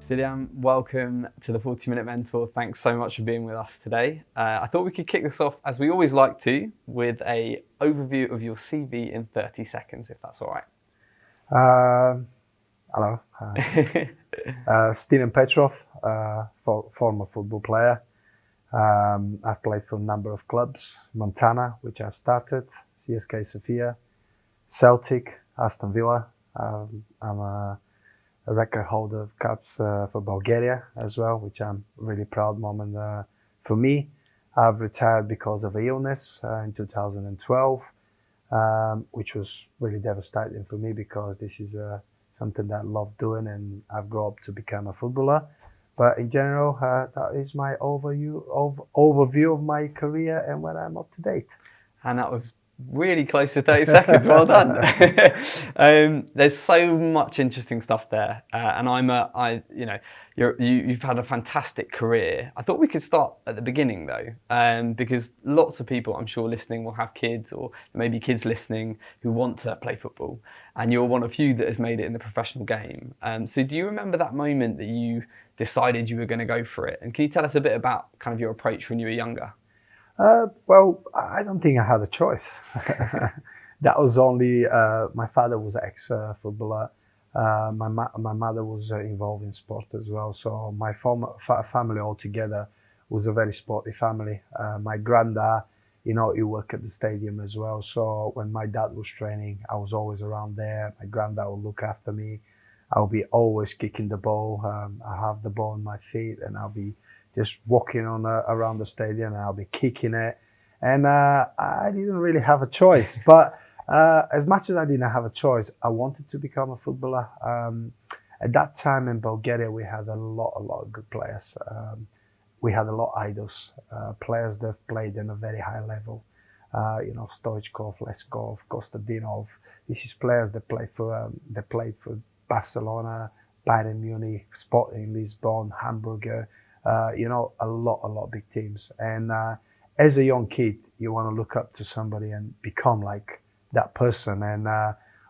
Stiliyan, welcome to the 40-Minute Mentor. Thanks so much for being with us today. I thought we could kick this off, as we always like to, with an overview of your CV in 30 seconds, if that's all right. Hello. Stiliyan Petrov, former football player. I've played for a number of clubs. Montana, which I've started, CSKA Sofia, Celtic, Aston Villa. I'm a record holder of cups for Bulgaria as well, which I'm really proud moment for me. I've retired because of illness in 2012, which was really devastating for me because this is something that I love doing and I've grown up to become a footballer. But in general, that is my overview of my career and when I'm up to date. And that was really close to 30 seconds. Well done. There's so much interesting stuff there, and you've had a fantastic career. I thought we could start at the beginning though, because lots of people I'm sure listening will have kids, or maybe kids listening who want to play football, and you're one of few that has made it in the professional game. So do you remember that moment that you decided you were going to go for it? And can you tell us a bit about kind of your approach when you were younger? Well, I don't think I had a choice. That was only, my father was an ex-footballer. My mother was involved in sport as well. So my family altogether was a very sporty family. My granddad, he worked at the stadium as well. So when my dad was training, I was always around there. My granddad would look after me. I'll be always kicking the ball. I have the ball on my feet and I'll be just walking around the stadium and I'll be kicking it. And I didn't really have a choice. But as much as I didn't have a choice, I wanted to become a footballer. At that time in Bulgaria, we had a lot of good players. We had a lot of idols, players that played in a very high level. Stoichkov, Leskov, Kostadinov. This is players that played for Barcelona, Bayern Munich, Sporting Lisbon, Hamburger. A lot of big teams. And as a young kid, you want to look up to somebody and become like that person. And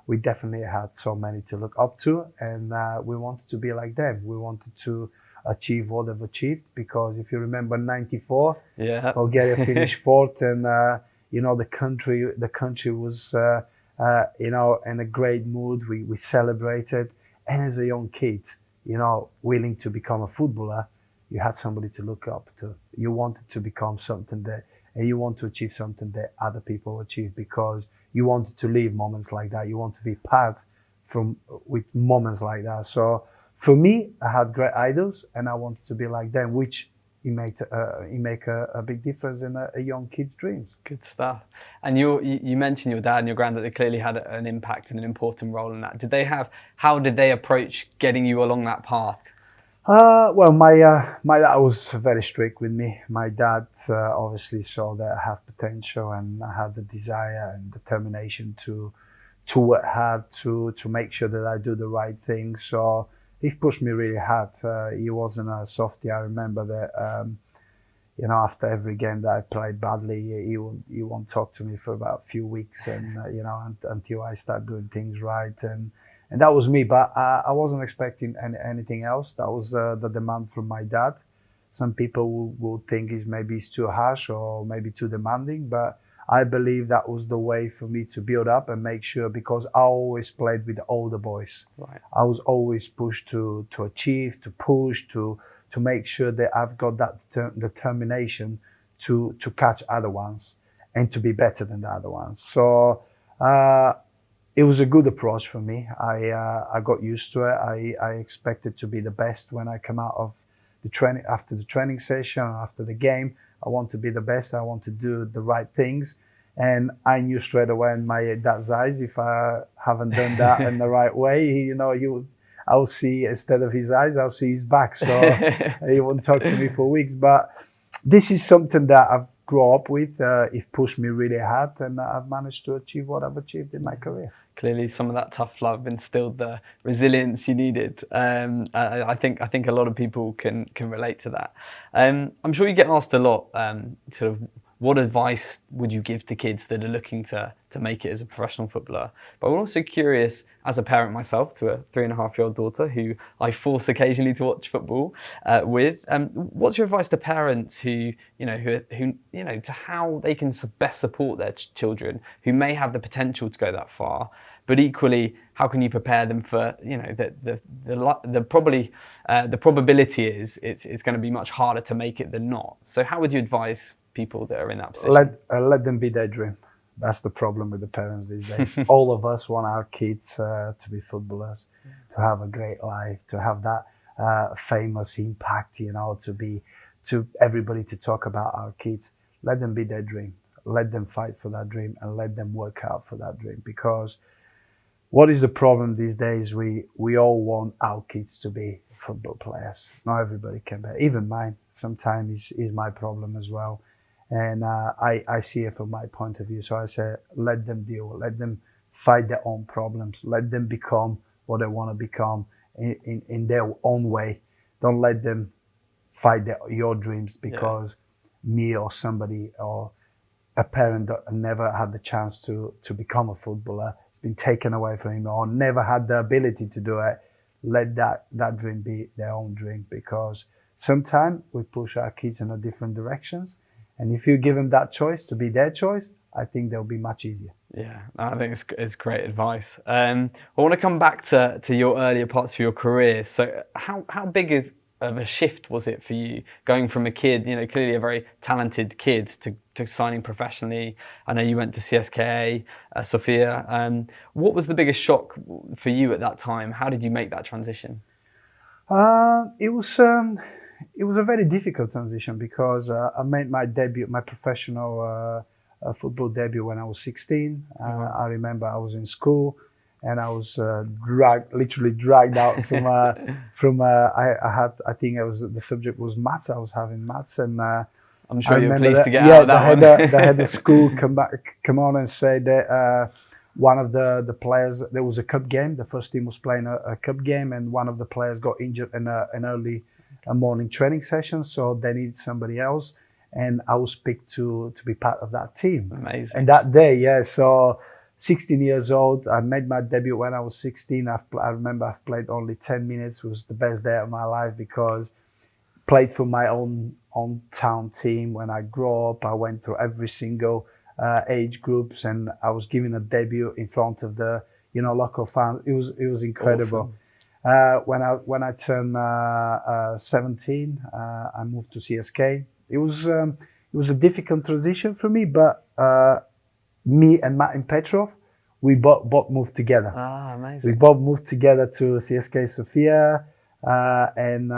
we definitely had so many to look up to, and we wanted to be like them. We wanted to achieve what they've achieved, because if you remember '94, yeah, Bulgaria finished fourth, and the country was in a great mood. We celebrated, and as a young kid, willing to become a footballer, you had somebody to look up to. You wanted to become something and you want to achieve something that other people achieve, because you wanted to live moments like that. You want to be part with moments like that. So for me, I had great idols and I wanted to be like them, which it make a big difference in a young kid's dreams. Good stuff. And you mentioned your dad and your granddad. They clearly had an impact and an important role in that. How did they approach getting you along that path? Well, my dad was very strict with me. My dad obviously saw that I have potential and I had the desire and determination to work hard to make sure that I do the right thing. So he pushed me really hard. He wasn't a softie. I remember that after every game that I played badly, he won't talk to me for about a few weeks, and until I start doing things right. And that was me, but I wasn't expecting anything else. That was the demand from my dad. Some people will think maybe it's too harsh or maybe too demanding, but I believe that was the way for me to build up and make sure, because I always played with the older boys. Right. I was always pushed to achieve, to push, to make sure that I've got that determination to catch other ones and to be better than the other ones. So it was a good approach for me. I got used to it. I expected to be the best when I come out of the training, after the training session, after the game. I want to be the best. I want to do the right things. And I knew straight away in my dad's eyes, if I haven't done that in the right way, I'll see, instead of his eyes, I'll see his back. So he won't talk to me for weeks. But this is something that I've grown up with. It pushed me really hard, and I've managed to achieve what I've achieved in my career. Clearly, some of that tough love instilled the resilience you needed. I think a lot of people can relate to that. I'm sure you get asked a lot, sort of, what advice would you give to kids that are looking to make it as a professional footballer? But I'm also curious, as a parent myself to a 3.5-year-old daughter who I force occasionally to watch football with, what's your advice to parents who to how they can best support their children who may have the potential to go that far, but equally, how can you prepare them for the probability is it's going to be much harder to make it than not. So how would you advise people that are in that position? Let them be their dream. That's the problem with the parents these days. All of us want our kids to be footballers, to have a great life, to have that famous impact, to everybody to talk about our kids. Let them be their dream. Let them fight for that dream and let them work out for that dream. Because what is the problem these days? We all want our kids to be football players. Not everybody can be. Even mine sometimes is my problem as well. And I see it from my point of view. So I say, let them deal, let them fight their own problems, let them become what they want to become in their own way. Don't let them fight your dreams because me or somebody or a parent that never had the chance to become a footballer, it's been taken away from him or never had the ability to do it. Let that dream be their own dream, because sometimes we push our kids in a different directions. And if you give them that choice to be their choice, I think they'll be much easier. Yeah, I think it's great advice. I want to come back to your earlier parts of your career. So how big of a shift was it for you going from a kid, clearly a very talented kid, to signing professionally? I know you went to CSKA Sofia. What was the biggest shock for you at that time? How did you make that transition? It was a very difficult transition because I made my debut, my professional football debut when I was 16. I remember I was in school and I was literally dragged out from I think the subject was maths. I was having maths, and I'm sure you were pleased to get out of that one. The head of school come on and say that one of the players, there was a cup game. The first team was playing a cup game, and one of the players got injured in an early morning training session, so they needed somebody else, and I was picked to be part of that team. Amazing. And that day, so 16 years old, I made my debut when I was 16. I remember I played only 10 minutes. It was the best day of my life because I played for my own town team. When I grew up, I went through every single age groups, and I was given a debut in front of the local fans. It was incredible. Awesome. When I turned 17, I moved to CSK. It was a difficult transition for me, but me and Petrov, we both moved together. Ah, amazing. We both moved together to CSKA Sofia, and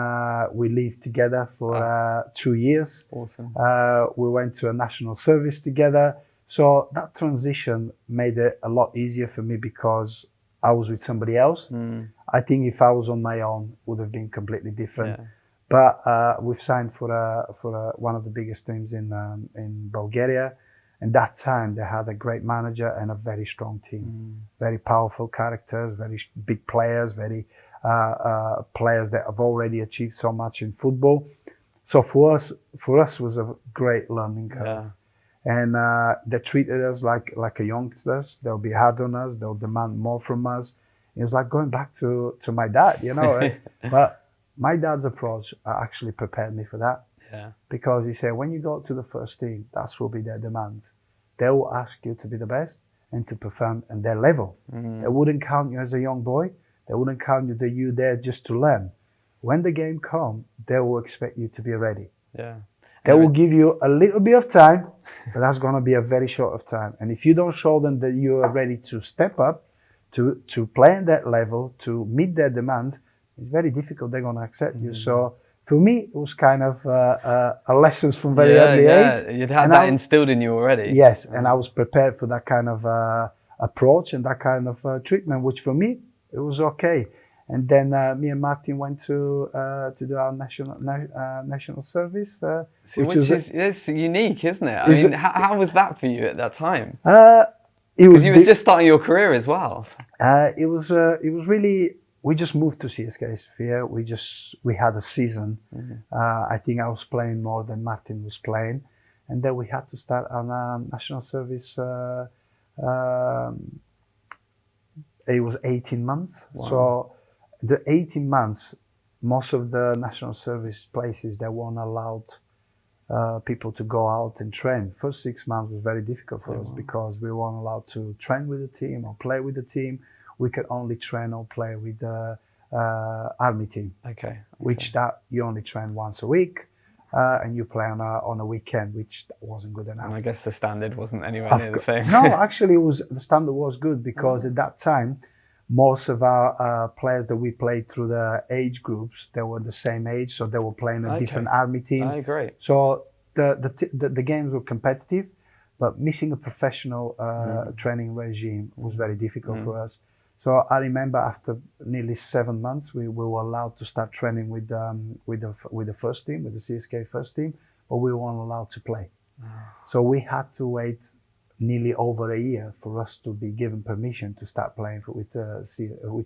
we lived together for 2 years. Awesome. We went to a national service together. So that transition made it a lot easier for me because I was with somebody else. I think if I was on my own, it would have been completely different. Yeah. But we've signed for one of the biggest teams in Bulgaria. And that time they had a great manager and a very strong team, very powerful characters, very big players, very players that have already achieved so much in football. So for us was a great learning curve. Yeah. And they treated us like a youngsters. They'll be hard on us. They'll demand more from us. It was like going back to my dad, But my dad's approach actually prepared me for that. Yeah. Because he said, when you go to the first team, that will be their demands. They will ask you to be the best and to perform at their level. They wouldn't count you as a young boy. They wouldn't count you that you're there just to learn. When the game comes, they will expect you to be ready. Yeah. They will give you a little bit of time, but that's going to be a very short of time. And if you don't show them that you are ready to step up, to play at that level, to meet their demands, it's very difficult. They're going to accept you. So for me, it was kind of a lessons from very early age. You'd had that instilled in you already. Yes, and I was prepared for that kind of approach and that kind of treatment, which for me, it was okay. And then me and Martin went to do our national service, which is unique, isn't it? I mean, how was that for you at that time? Because you were just starting your career as well. It was really. We just moved to CSKA Sofia. We had a season. I think I was playing more than Martin was playing, and then we had to start on national service. It was 18 months. Wow. So the 18 months, most of the national service places, they weren't allowed people to go out and train. First 6 months was very difficult for us because we weren't allowed to train with the team or play with the team. We could only train or play with the army team. Okay. Which that you only train once a week, and you play on a weekend, which wasn't good enough. And I guess the standard wasn't anywhere near the same. No, actually, the standard was good because at that time, most of our players that we played through the age groups, they were the same age, so they were playing a different army team. Oh, great. So the games were competitive, but missing a professional training regime was very difficult for us. So I remember after nearly 7 months, we were allowed to start training with the first team, with the CSKA first team, but we weren't allowed to play. So we had to wait nearly over a year for us to be given permission to start playing with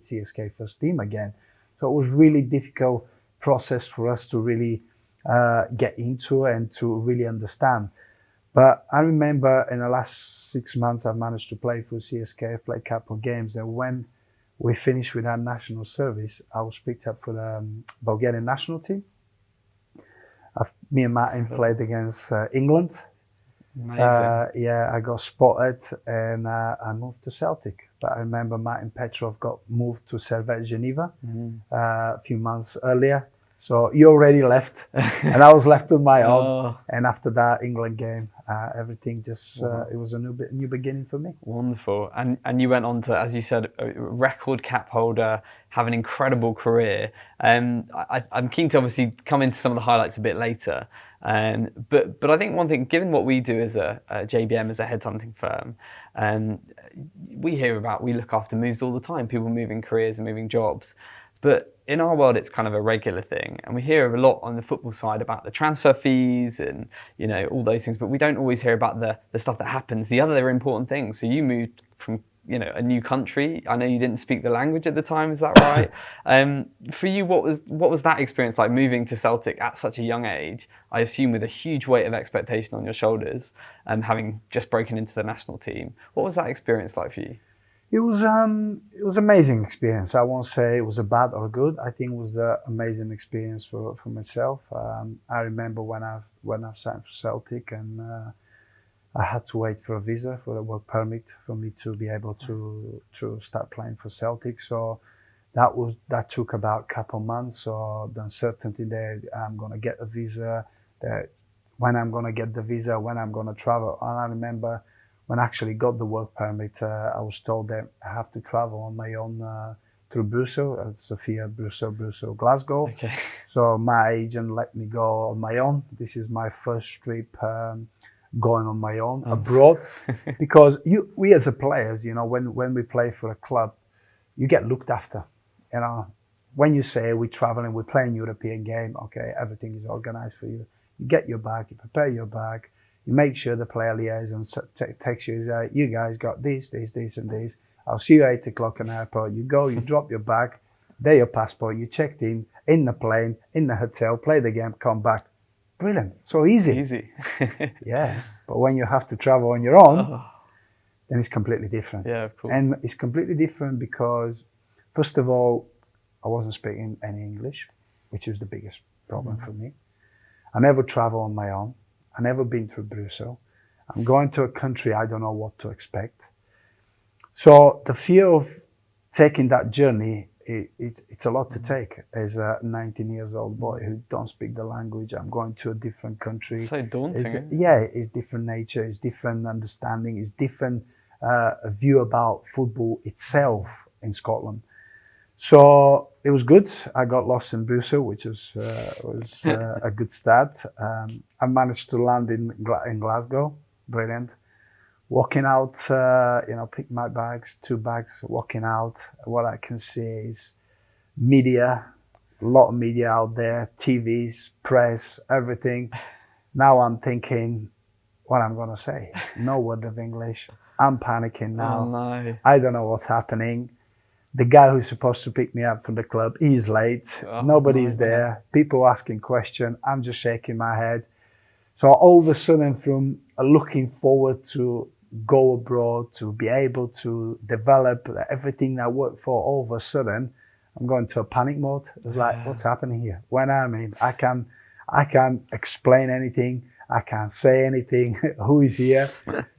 CSKA first team again. So it was really difficult process for us to really get into and to really understand. But I remember in the last 6 months, I managed to play for CSKA, play a couple of games. And when we finished with our national service, I was picked up for the Bulgarian national team. Me and Martin played against England. Amazing. Yeah, I got spotted and I moved to Celtic. But I remember Martin Petrov got moved to Servette Geneva a few months earlier. So you already left, and I was left on my own. And after that England game, everything just it was a new beginning for me. Wonderful. And you went on to, as you said, a record cap holder, have an incredible career. I'm keen to obviously come into some of the highlights a bit later. But I think one thing, given what we do as a JBM, as a headhunting firm, we look after moves all the time, people moving careers and moving jobs. But in our world, it's kind of a regular thing, and we hear a lot on the football side about the transfer fees and all those things. But we don't always hear about the stuff that happens, the other important things. So you moved from a new country. I know you didn't speak the language at the time. Is that right? For you, what was that experience like, moving to Celtic at such a young age? I assume with a huge weight of expectation on your shoulders, and having just broken into the national team. What was that experience like for you? It was amazing experience. I won't say it was a bad or good. I think it was an amazing experience for myself. I remember when I signed for Celtic, and I had to wait for a visa, for a work permit, for me to be able to start playing for Celtic. So that took about a couple of months. So the uncertainty there, I'm gonna get a visa, that when I'm gonna get the visa, when I'm gonna travel. And I remember when I actually got the work permit, I was told that I have to travel on my own through Brussels, Sofia, Brussels, Glasgow. Okay. So my agent let me go on my own. This is my first trip going on my own abroad, because we as a players, when we play for a club, you get looked after. When you say we're traveling, we're playing European game, okay, everything is organized for you. You get your bag, you prepare your bag. You make sure the player liaison texts you, you guys got this, and this. I'll see you at 8 o'clock in the airport. You go, you drop your bag, there your passport, you checked in the plane, in the hotel, play the game, come back. Brilliant, so easy. Easy. Yeah, but when you have to travel on your own, then it's completely different. Yeah, of course. And it's completely different because, first of all, I wasn't speaking any English, which is the biggest problem for me. I never travel on my own. I've never been through Brussels. I'm going to a country I don't know what to expect. So the fear of taking that journey, it's a lot to take as a 19 years old boy who don't speak the language. I'm going to a different country. It's so daunting. It's different nature, it's different understanding, it's different view about football itself in Scotland. So it was good. I got lost in Brussels, which was a good start. I managed to land in Glasgow. Brilliant. Walking out, pick my bags, 2 bags, walking out. What I can see is media, a lot of media out there, TVs, press, everything. Now I'm thinking what I'm going to say. No word of English. I'm panicking now. Oh, no. I don't know what's happening. The guy who's supposed to pick me up from the club, he's late. Nobody's there. People asking questions. I'm just shaking my head. So all of a sudden, from looking forward to go abroad, to be able to develop everything I worked for, all of a sudden, I'm going to a panic mode. It's like, what's happening here? When I can't explain anything. I can't say anything. Who is here?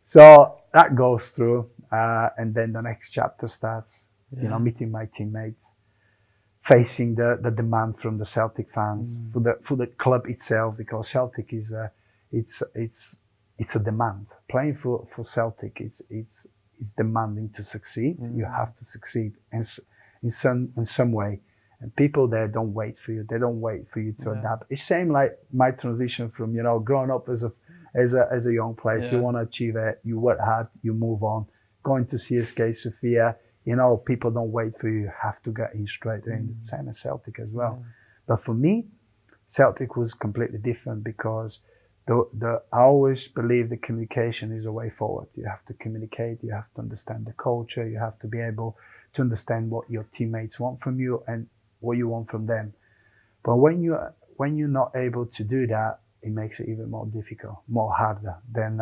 So that goes through, and then the next chapter starts. You know, meeting my teammates, facing the demand from the Celtic fans for the club itself, because Celtic is it's a demand. Playing for Celtic, it's demanding to succeed. You have to succeed in some way, and people there don't wait for you. They don't wait for you to adapt. It's same like my transition from, you know, growing up as a young player. If you want to achieve it, you work hard, you move on. Going to CSKA Sofia, you know, people don't wait for you. You have to get in straight in. Same as Celtic as well. But for me, Celtic was completely different, because I always believe the communication is a way forward. You have to communicate. You have to understand the culture. You have to be able to understand what your teammates want from you and what you want from them. But when you're not able to do that, it makes it even more difficult, more harder. Then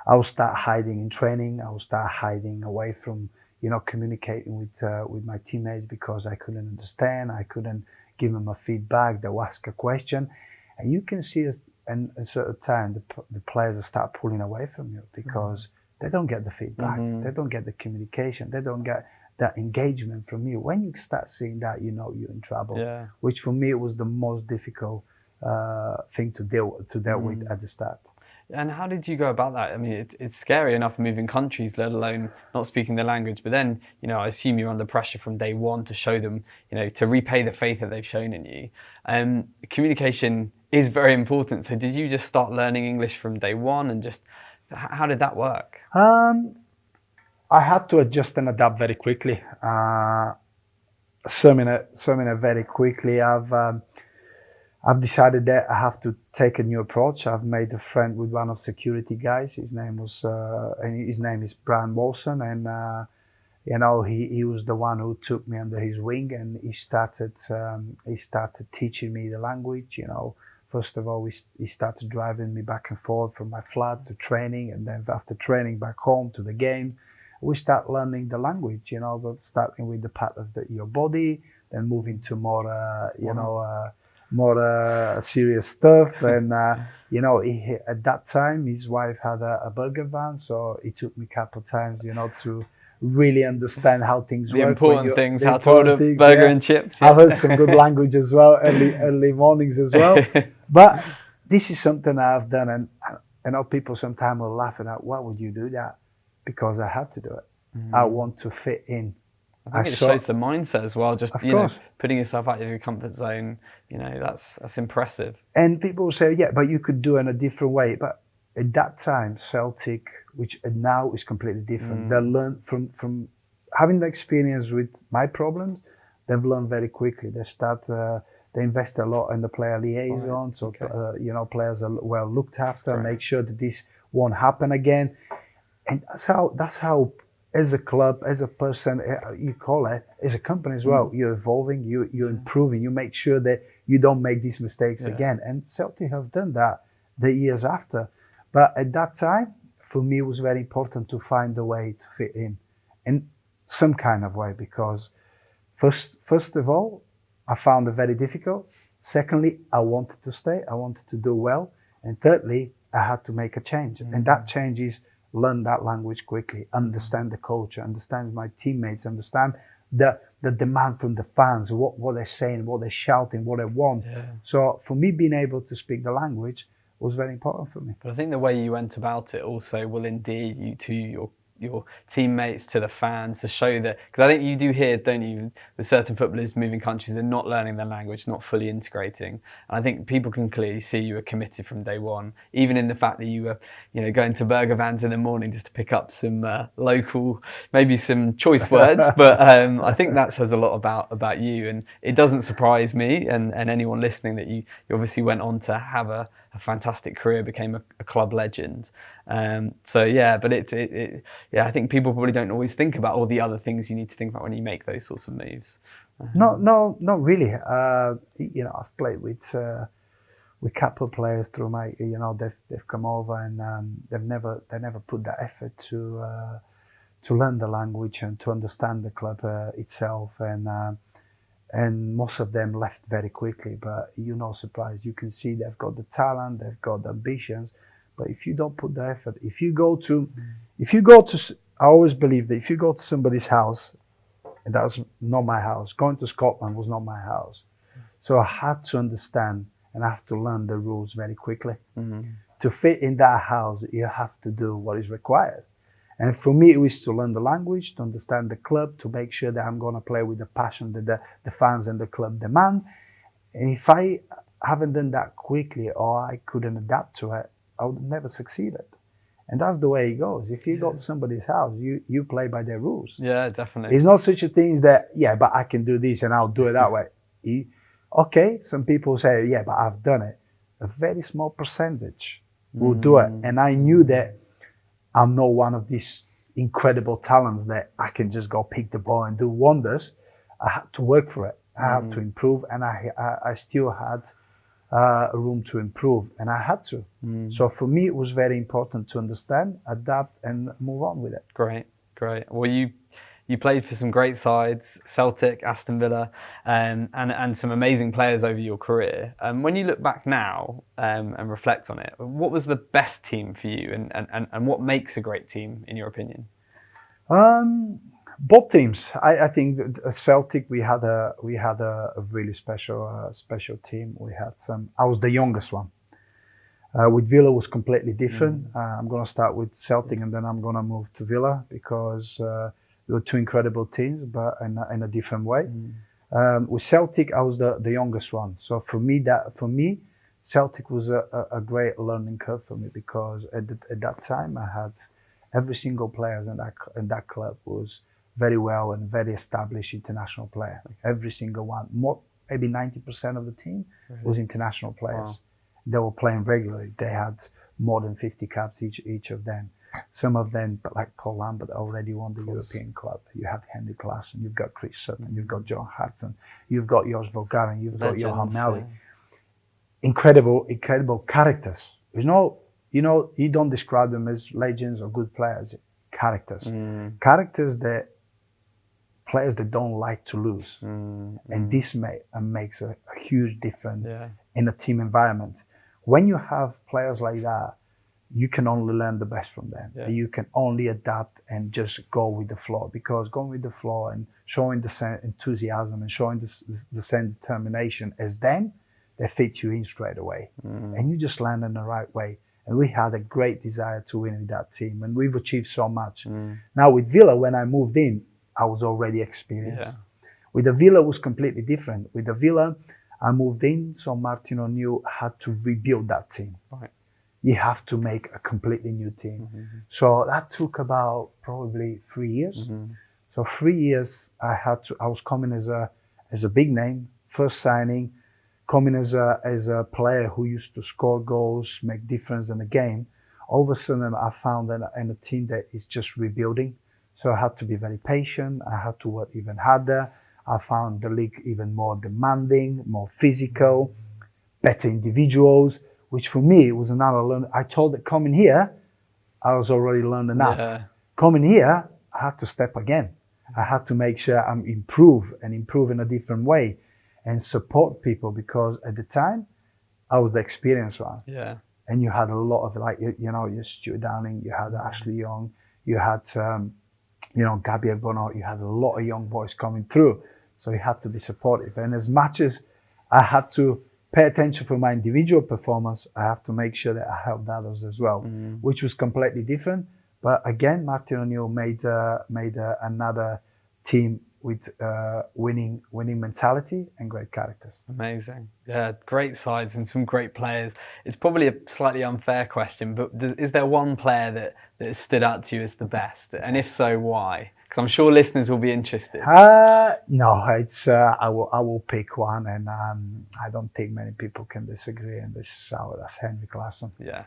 I will start hiding in training. I will start hiding away from, you know, communicating with my teammates, because I couldn't understand. I couldn't give them a feedback. They'll ask a question, and you can see at a certain time the players will start pulling away from you, because they don't get the feedback. They don't get the communication. They don't get that engagement from you. When you start seeing that, you know you're in trouble. Which for me, it was the most difficult thing to deal with at the start. And how did you go about that? I mean, it's scary enough moving countries, let alone not speaking the language. But then, you know, I assume you're under pressure from day one to show them, you know, to repay the faith that they've shown in you. Communication is very important. So did you just start learning English from day one, and just how did that work? I had to adjust and adapt very quickly. Swimming it very quickly. I've decided that I have to take a new approach. I've made a friend with one of security guys. His name is Brian Wilson, and you know, he was the one who took me under his wing, and he started teaching me the language. You know, first of all, he started driving me back and forth from my flat to training, and then after training back home to the game. We start learning the language. You know, but starting with the part of your body, then moving to more more serious stuff. And you know, at that time his wife had a burger van, so he took me a couple of times, you know, to really understand how things work. The important things, how to order burger and chips. I've heard some good language as well, early mornings as well. But this is something I've done, and I know people sometimes will laugh at, why would you do that? Because I had to do it. I want to fit in. I think it shows the mindset as well. Just, you know, putting yourself out of your comfort zone. You know, that's impressive. And people say, yeah, but you could do it in a different way. But at that time, Celtic, which now is completely different, they learned from having the experience with my problems. They've learned very quickly. They invest a lot in the player liaison, so you know, players are well looked after. Make sure that this won't happen again. And that's how, as a club, as a person, you call it, as a company as well, you're evolving, you're improving, you make sure that you don't make these mistakes again. And Celtic have done that the years after. But at that time, for me, it was very important to find a way to fit in some kind of way, because first of all, I found it very difficult. Secondly, I wanted to stay, I wanted to do well. And thirdly, I had to make a change. And that change is learn that language quickly, understand the culture, understand my teammates, understand the demand from the fans, what they're saying, what they're shouting, what they want. So for me, being able to speak the language was very important for me. But I think the way you went about it also will endear you to your teammates, to the fans, to show that, because I think you do hear, don't you, with certain footballers moving countries, they're not learning their language, not fully integrating. And I think people can clearly see you were committed from day one, even in the fact that you were, you know, going to burger vans in the morning just to pick up some local, maybe some choice words. But I think that says a lot about you, and it doesn't surprise me and anyone listening that you obviously went on to have a fantastic career, became a club legend. So yeah, but I think people probably don't always think about all the other things you need to think about when you make those sorts of moves. No, not really. You know, I've played with with couple of players through my, they've come over and they never put that effort to learn the language and to understand the club itself, and most of them left very quickly. But you're not surprised. You can see they've got the talent, they've got the ambitions, but if you don't put the effort, I always believe that if you go to somebody's house, and that was not my house. Going to Scotland was not my house, so I had to understand and I have to learn the rules very quickly. To fit in that house, you have to do what is required. And for me, it was to learn the language, to understand the club, to make sure that I'm going to play with the passion that the fans and the club demand. And if I haven't done that quickly or I couldn't adapt to it, I would have never succeeded. And that's the way it goes. If you go to somebody's house, you play by their rules. Yeah, definitely. It's not such a thing as that, yeah, but I can do this and I'll do it that way. Okay, some people say, yeah, but I've done it. A very small percentage will do it. And I knew that I'm not one of these incredible talents that I can just go pick the ball and do wonders. I had to work for it. I had to improve, and I still had room to improve, and I had to. So for me, it was very important to understand, adapt, and move on with it. Great. Well, you played for some great sides, Celtic, Aston Villa, and some amazing players over your career. When you look back now and reflect on it, what was the best team for you, and what makes a great team in your opinion? Both teams. I think at Celtic we had a really special team. We had some. I was the youngest one. With Villa was completely different. I'm going to start with Celtic and then I'm going to move to Villa because they were two incredible teams, but in a different way. With Celtic, I was the youngest one. So for me, Celtic was a great learning curve for me because at that time I had every single player in that club was very well and very established international player. Every single one, maybe 90% of the team was international players. Wow. They were playing regularly. They had more than 50 caps each of them. Some of them, like Paul Lambert, already won the European club. You have Henry Klaassen, you've got Chris Sutton, you've got John Hudson, you've got Jos Bulgarian, you've got Johan Meli. Incredible characters. You don't describe them as legends or good players. Characters. Characters that players that don't like to lose. And this makes a huge difference in a team environment. When you have players like that, you can only learn the best from them. You can only adapt and just go with the flow, because going with the flow and showing the same enthusiasm and showing the same determination as them, they fit you in straight away. And you just land in the right way. And we had a great desire to win with that team, and we've achieved so much. Now with Villa, when I moved in, I was already experienced. With the Villa, it was completely different. With the Villa, I moved in, so Martin O'Neill had to rebuild that team. You have to make a completely new team. So that took about probably 3 years. So 3 years, I was coming as a big name, first signing, coming as a player who used to score goals, make difference in the game. All of a sudden, I found in a team that is just rebuilding. So I had to be very patient. I had to work even harder. I found the league even more demanding, more physical, better individuals, which for me was another learning. I told that coming here, I was already learned enough. Coming here, I had to step again. I had to make sure I'm improve in a different way and support people, because at the time, I was the experienced one. And you had a lot of your Stuart Downing, you had Ashley Young, you had Gabriel Bonneau, you had a lot of young boys coming through. So you had to be supportive. And as much as I had to pay attention for my individual performance, I have to make sure that I helped others as well, which was completely different. But again, Martin O'Neill made another team with winning mentality and great characters. Amazing. Yeah, great sides and some great players. It's probably a slightly unfair question, but is there one player that has stood out to you as the best? And if so, why? Because I'm sure listeners will be interested. No, it's I will pick one, and I don't think many people can disagree. And that's Henry Klaassen. Yeah,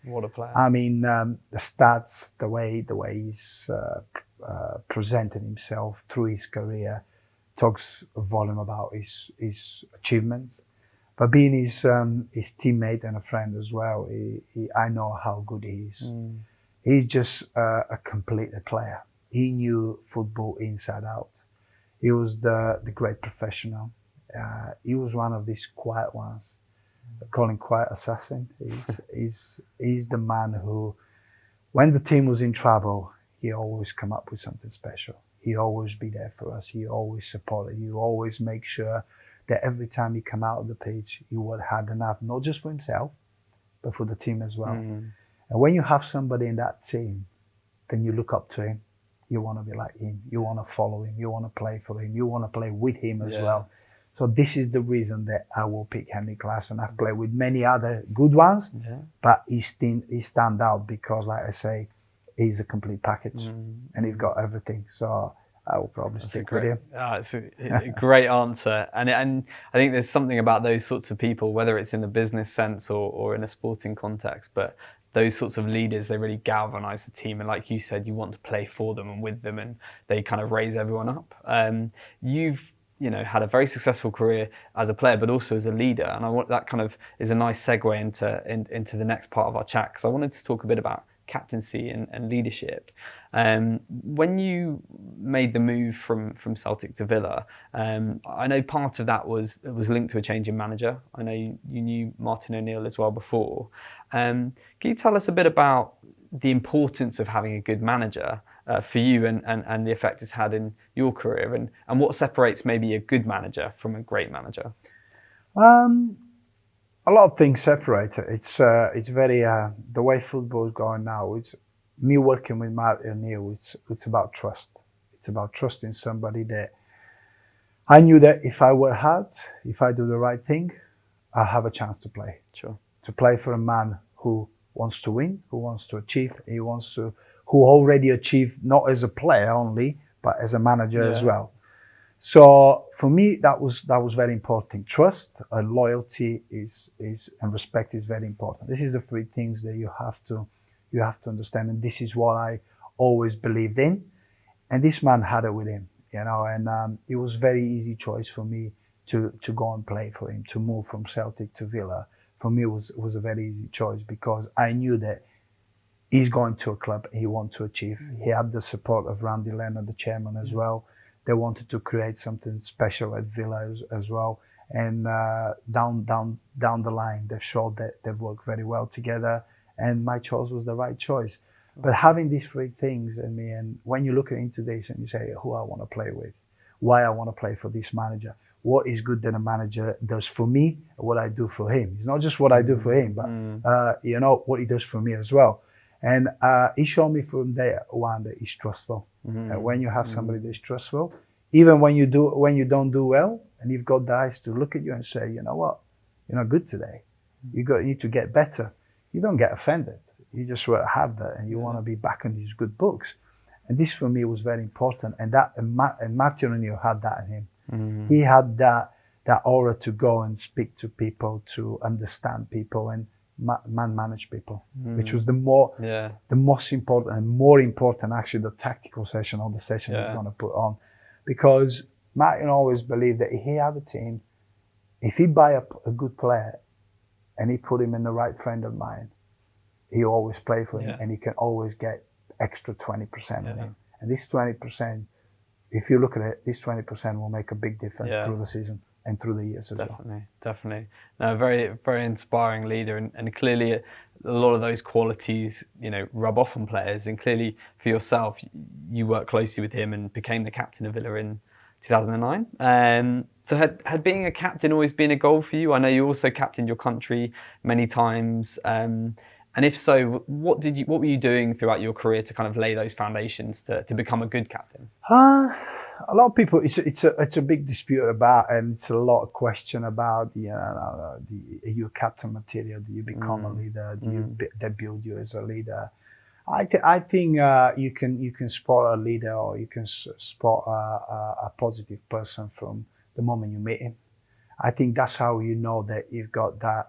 what a player. I mean, the stats, the way he's presented himself through his career, talks a volume about his achievements. But being his teammate and a friend as well, I know how good he is. He's just a complete player. He knew football inside out. He was the great professional. He was one of these quiet ones. I call him quiet assassin. He's the man who, when the team was in trouble, he always come up with something special. He always be there for us. He always supported. He always make sure that every time he come out of the pitch, he would have enough, not just for himself, but for the team as well. And when you have somebody in that team, then you look up to him. You want to be like him. You want to follow him. You want to play for him. You want to play with him as well. So this is the reason that I will pick Henrik Larsson. I've played with many other good ones, but he stand out because, like I say, he's a complete package and he's got everything. So I will probably stick with him. It's a great answer. And I think there's something about those sorts of people, whether it's in a business sense or in a sporting context, but those sorts of leaders, they really galvanize the team. And like you said, you want to play for them and with them, and they kind of raise everyone up. You've had a very successful career as a player, but also as a leader. And I want that kind of is a nice segue into the next part of our chat, because I wanted to talk a bit about captaincy and leadership. When you made the move from Celtic to Villa, I know part of that was linked to a change in manager. I know you knew Martin O'Neill as well before. Can you tell us a bit about the importance of having a good manager for you and the effect it's had in your career, and what separates maybe a good manager from a great manager? A lot of things separate it. It's very the way football is going now. It's me working with Martin O'Neill. It's about trust. It's about trusting somebody that I knew that if I work hard, if I do the right thing, I have a chance to play. Sure. To play for a man who wants to win, who wants to achieve, who already achieved not as a player only, but as a manager as well. So for me, that was very important. Trust, loyalty and respect is very important. This is the three things that you have to understand, and this is what I always believed in. And this man had it with him, and it was very easy choice for me to go and play for him, to move from Celtic to Villa. For me, it was a very easy choice because I knew that he's going to a club he wants to achieve. He had the support of Randy Leonard, the chairman, as well. They wanted to create something special at Villa as well. And down the line, they've showed that they've worked very well together. And my choice was the right choice. But having these three things in me, and when you look into this and you say, who I want to play with, why I want to play for this manager, what is good that a manager does for me, what I do for him. It's not just what I do for him, but what he does for me as well. And he showed me from day one that he's trustful. When you have somebody that's trustful, even when you don't do well, and you've got the eyes to look at you and say, you know what, you're not good today. You need to get better. You don't get offended. You just want to have that, and you want to be back in these good books. And this for me was very important. And Martin O'Neill had that in him. He had that aura to go and speak to people, to understand people, and manage people, which was the most important, and more important actually the tactical session or the session he's going to put on, because Martin always believed that if he had a team, if he buy a good player and he put him in the right frame of mind, he always play for him, and he can always get extra 20% in him. And this 20%, if you look at it, this 20% will make a big difference through the season and through the years as well. Definitely. No, very, very inspiring leader, and clearly a lot of those qualities, rub off on players. And clearly for yourself, you worked closely with him and became the captain of Villa in 2009. So had being a captain always been a goal for you? I know you also captained your country many times. And if so, what were you doing throughout your career to kind of lay those foundations to become a good captain? A lot of people, it's a big dispute about, and it's a lot of question about are you captain material? Do you become a leader? Do they build you as a leader? I think you can spot a leader, or you can spot a positive person from the moment you meet him. I think that's how you know that you've got that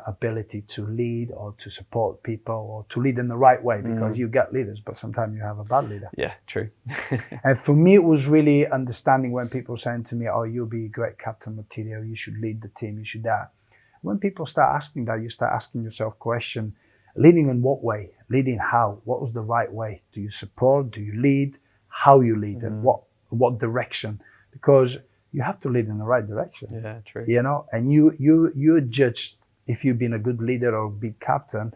ability to lead or to support people or to lead in the right way, because you get leaders, but sometimes you have a bad leader. Yeah, true. And for me, it was really understanding when people saying to me, oh, you'll be great captain material, you should lead the team, you should that. When people start asking that, you start asking yourself question, leading in what way? Leading how? What was the right way? Do you support? Do you lead? How you lead and what direction? Because you have to lead in the right direction. Yeah, true. You know, and you judge if you've been a good leader or a big captain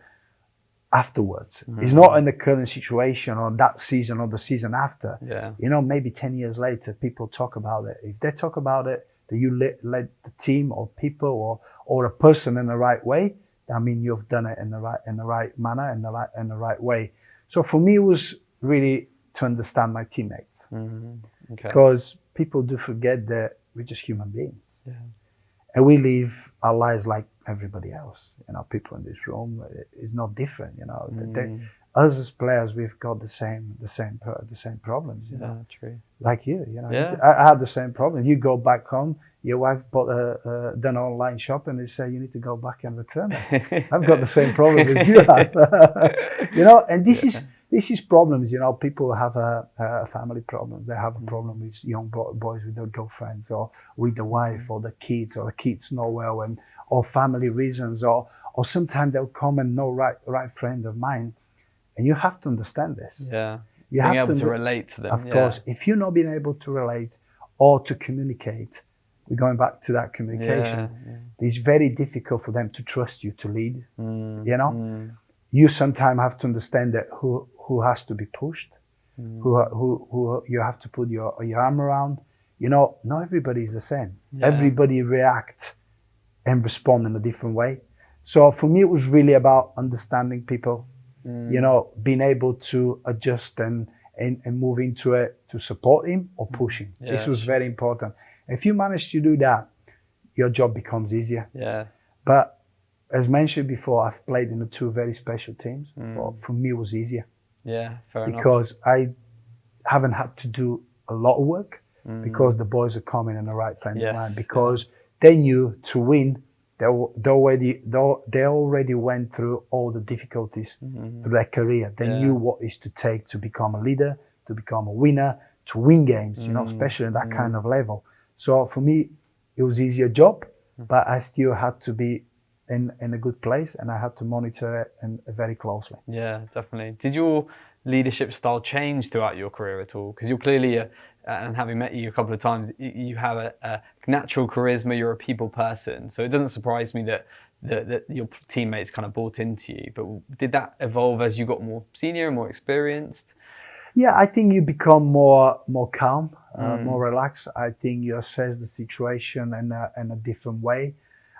afterwards. It's not in the current situation or that season or the season after. Yeah. You know, maybe 10 years later, people talk about it. If they talk about it, that you led the team or people or a person in the right way, I mean, you've done it in the right manner, in the right way. So for me, it was really to understand my teammates, Okay. because people do forget that we're just human beings, Yeah. and we live our lives like everybody else. You know, people in this room is not different. You know, us as players, we've got the same problems. You know, True. like you know, Yeah. I had the same problem. You go back home, your wife bought done online shopping, and they say you need to go back and return it. I've got the same problem as you have. You know, and this is problems. You know, people have a family problem. They have a problem with young boys with their girlfriends or with the wife or the kids not well, and or family reasons, or sometimes they'll come and know right friend of mine, and you have to understand this. Yeah. You Being have able to relate to them. Of course, if you're not being able to relate or to communicate, we're going back to that communication. It's very difficult for them to trust you to lead. You know, you sometimes have to understand that who has to be pushed, who you have to put your arm around. You know, not everybody is the same. Everybody reacts and respond in a different way. So for me, it was really about understanding people. You know, being able to adjust and move into it to support him or push him. This was very important. If you manage to do that, your job becomes easier. Yeah. But as mentioned before, I've played in the two very special teams. But for me, it was easier. Yeah, fair enough. Because I haven't had to do a lot of work, because the boys are coming in the right frame of mind. Because they knew to win, they already went through all the difficulties through their career. They knew what is to take to become a leader, to become a winner, to win games, you know, especially at that kind of level. So for me, it was easier job, but I still had to be in a good place, and I had to monitor it very closely. Yeah, definitely. Did your leadership style change throughout your career at all? Because you're clearly, and having met you a couple of times, you have a natural charisma. You're a people person, so it doesn't surprise me that your teammates kind of bought into you. But did that evolve as you got more senior and more experienced? Yeah, I think you become more calm, more relaxed. I think you assess the situation in a different way.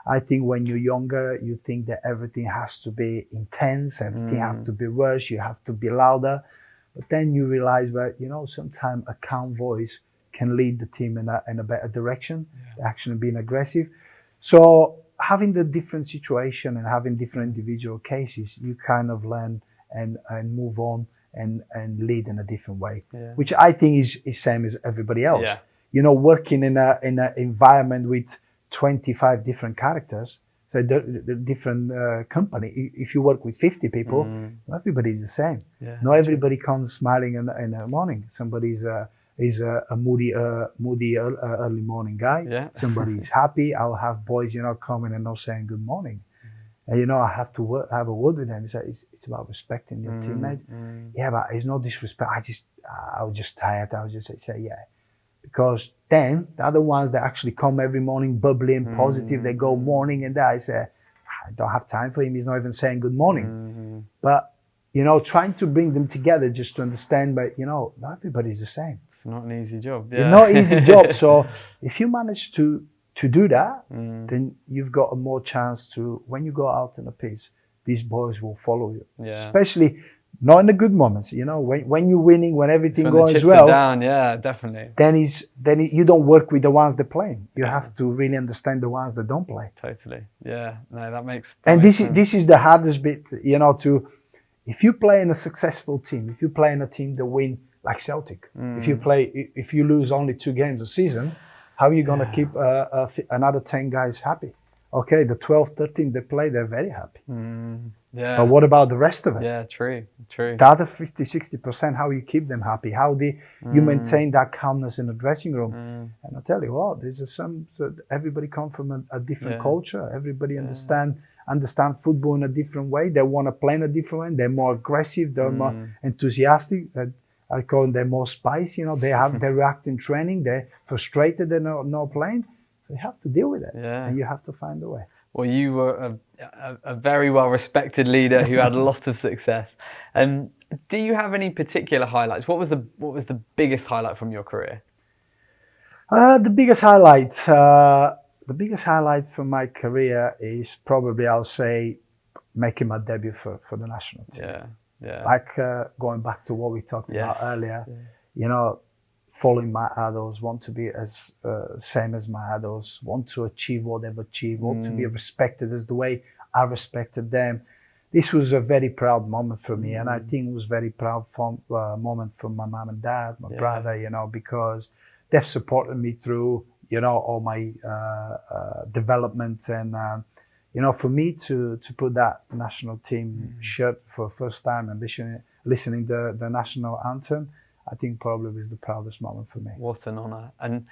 I think when you're younger, you think that everything has to be intense, everything has to be rushed, you have to be louder. But then you realize that, you know, sometimes a calm voice can lead the team in a better direction, actually being aggressive. So having the different situation and having different individual cases, you kind of learn and move on and lead in a different way, which I think is same as everybody else. Yeah. You know, working in an environment with 25 different characters, so the different company. If you work with 50 people, not everybody is the same. Not everybody comes smiling in the morning. Somebody is a moody early morning guy. Somebody is happy. I'll have boys, you know, coming and not saying good morning. And, you know, I have to have a word with them. It's about respecting your teammates. Yeah, but it's not disrespect. I was just tired. I was just say yeah. Because then the other ones that actually come every morning bubbly and positive, they go morning and that, I say, I don't have time for him. He's not even saying good morning. But, you know, trying to bring them together just to understand, but, you know, not everybody's the same. It's not an easy job. It's not an easy job. So if you manage to do that, then you've got a more chance to, when you go out in the pitch, these boys will follow you. Especially not in the good moments, you know, when you're winning, when everything goes well. When the chips are down, yeah, definitely. Then you don't work with the ones that play. You have to really understand the ones that don't play. Totally, yeah. No, that makes. This is the hardest bit, you know. If you play in a successful team, if you play in a team that win like Celtic, if you lose only 2 games a season, how are you going to keep another 10 guys happy? Okay, the 12, 13 they play, they're very happy. Yeah. But what about the rest of it? Yeah, true. The other 50-60%, how you keep them happy, how you maintain that calmness in the dressing room. And I tell you what, so everybody come from a different culture. Everybody understand football in a different way. They want to play in a different way. They're more aggressive. They're more enthusiastic. I call them, they're more spicy. They react in training. They're frustrated. They're not playing. So you have to deal with it, and you have to find a way. Well, you were a very well-respected leader who had a lot of success. Do you have any particular highlights? What was the biggest highlight from your career? The biggest highlight from my career is probably, I'll say, making my debut for the national team. Yeah. Like going back to what we talked about earlier, following my idols, want to be as same as my idols, want to achieve what they've achieved, want to be respected as the way I respected them. This was a very proud moment for me, and I think it was very proud moment for my mom and dad, my brother, because they've supported me through, all my development, and for me to put that national team shirt for the first time and listening to the national anthem, I think probably was the proudest moment for me. What an honour. And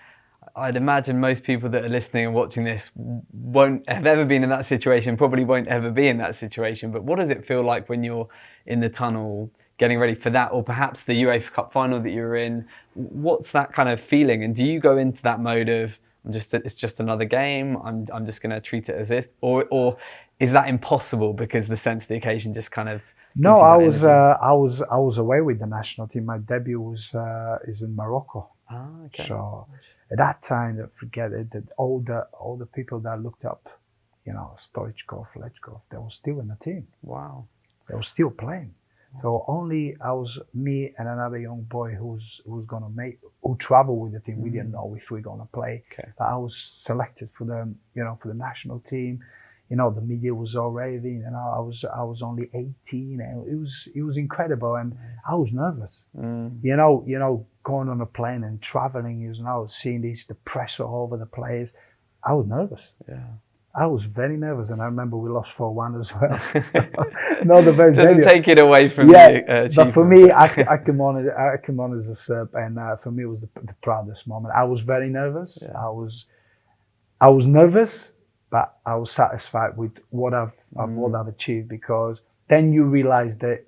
I'd imagine most people that are listening and watching this won't have ever been in that situation, probably won't ever be in that situation. But what does it feel like when you're in the tunnel getting ready for that, or perhaps the UEFA Cup final that you're in? What's that kind of feeling? And do you go into that mode of, it's just another game, I'm just going to treat it as if, or is that impossible because the sense of the occasion just kind of... No, I was away with the national team. My debut is in Morocco. Okay. So at that time, don't forget it, that all the people that looked up, Stoichkov, Lechkov, they were still in the team. Wow. They were still playing. So only me and another young boy who traveled with the team. We didn't know if we were gonna play. Okay. But I was selected for the national team. The media was all raving, and I was only 18, and it was incredible, and I was nervous. Going on a plane and traveling, seeing the pressure all over the players. I was nervous. Yeah. I was very nervous, and I remember we lost 4-1 as well. Not the best. Doesn't take it away from the but for me, I come on as a Serb, and for me it was the proudest moment. I was very nervous. Yeah. I was nervous, but I was satisfied with what I've achieved, because then you realize that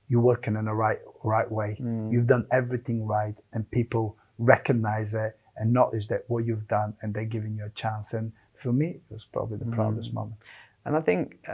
you're working in the right way. You've done everything right, and people recognize it and notice that what you've done, and they're giving you a chance. And for me, it was probably the proudest moment. And I think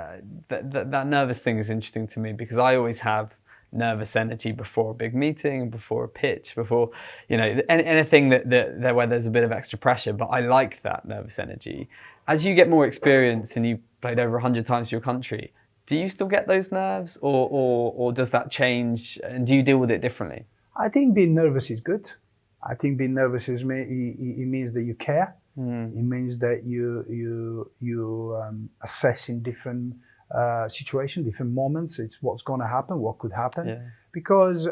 that nervous thing is interesting to me, because I always have nervous energy before a big meeting, before a pitch, before anything that where there's a bit of extra pressure. But I like that nervous energy. As you get more experience and you played over 100 times for your country, do you still get those nerves, or does that change, and do you deal with it differently? I think being nervous is good. I think being nervous it means that you care. It means that you assessing different situations, different moments. It's what's going to happen, what could happen. Yeah. Because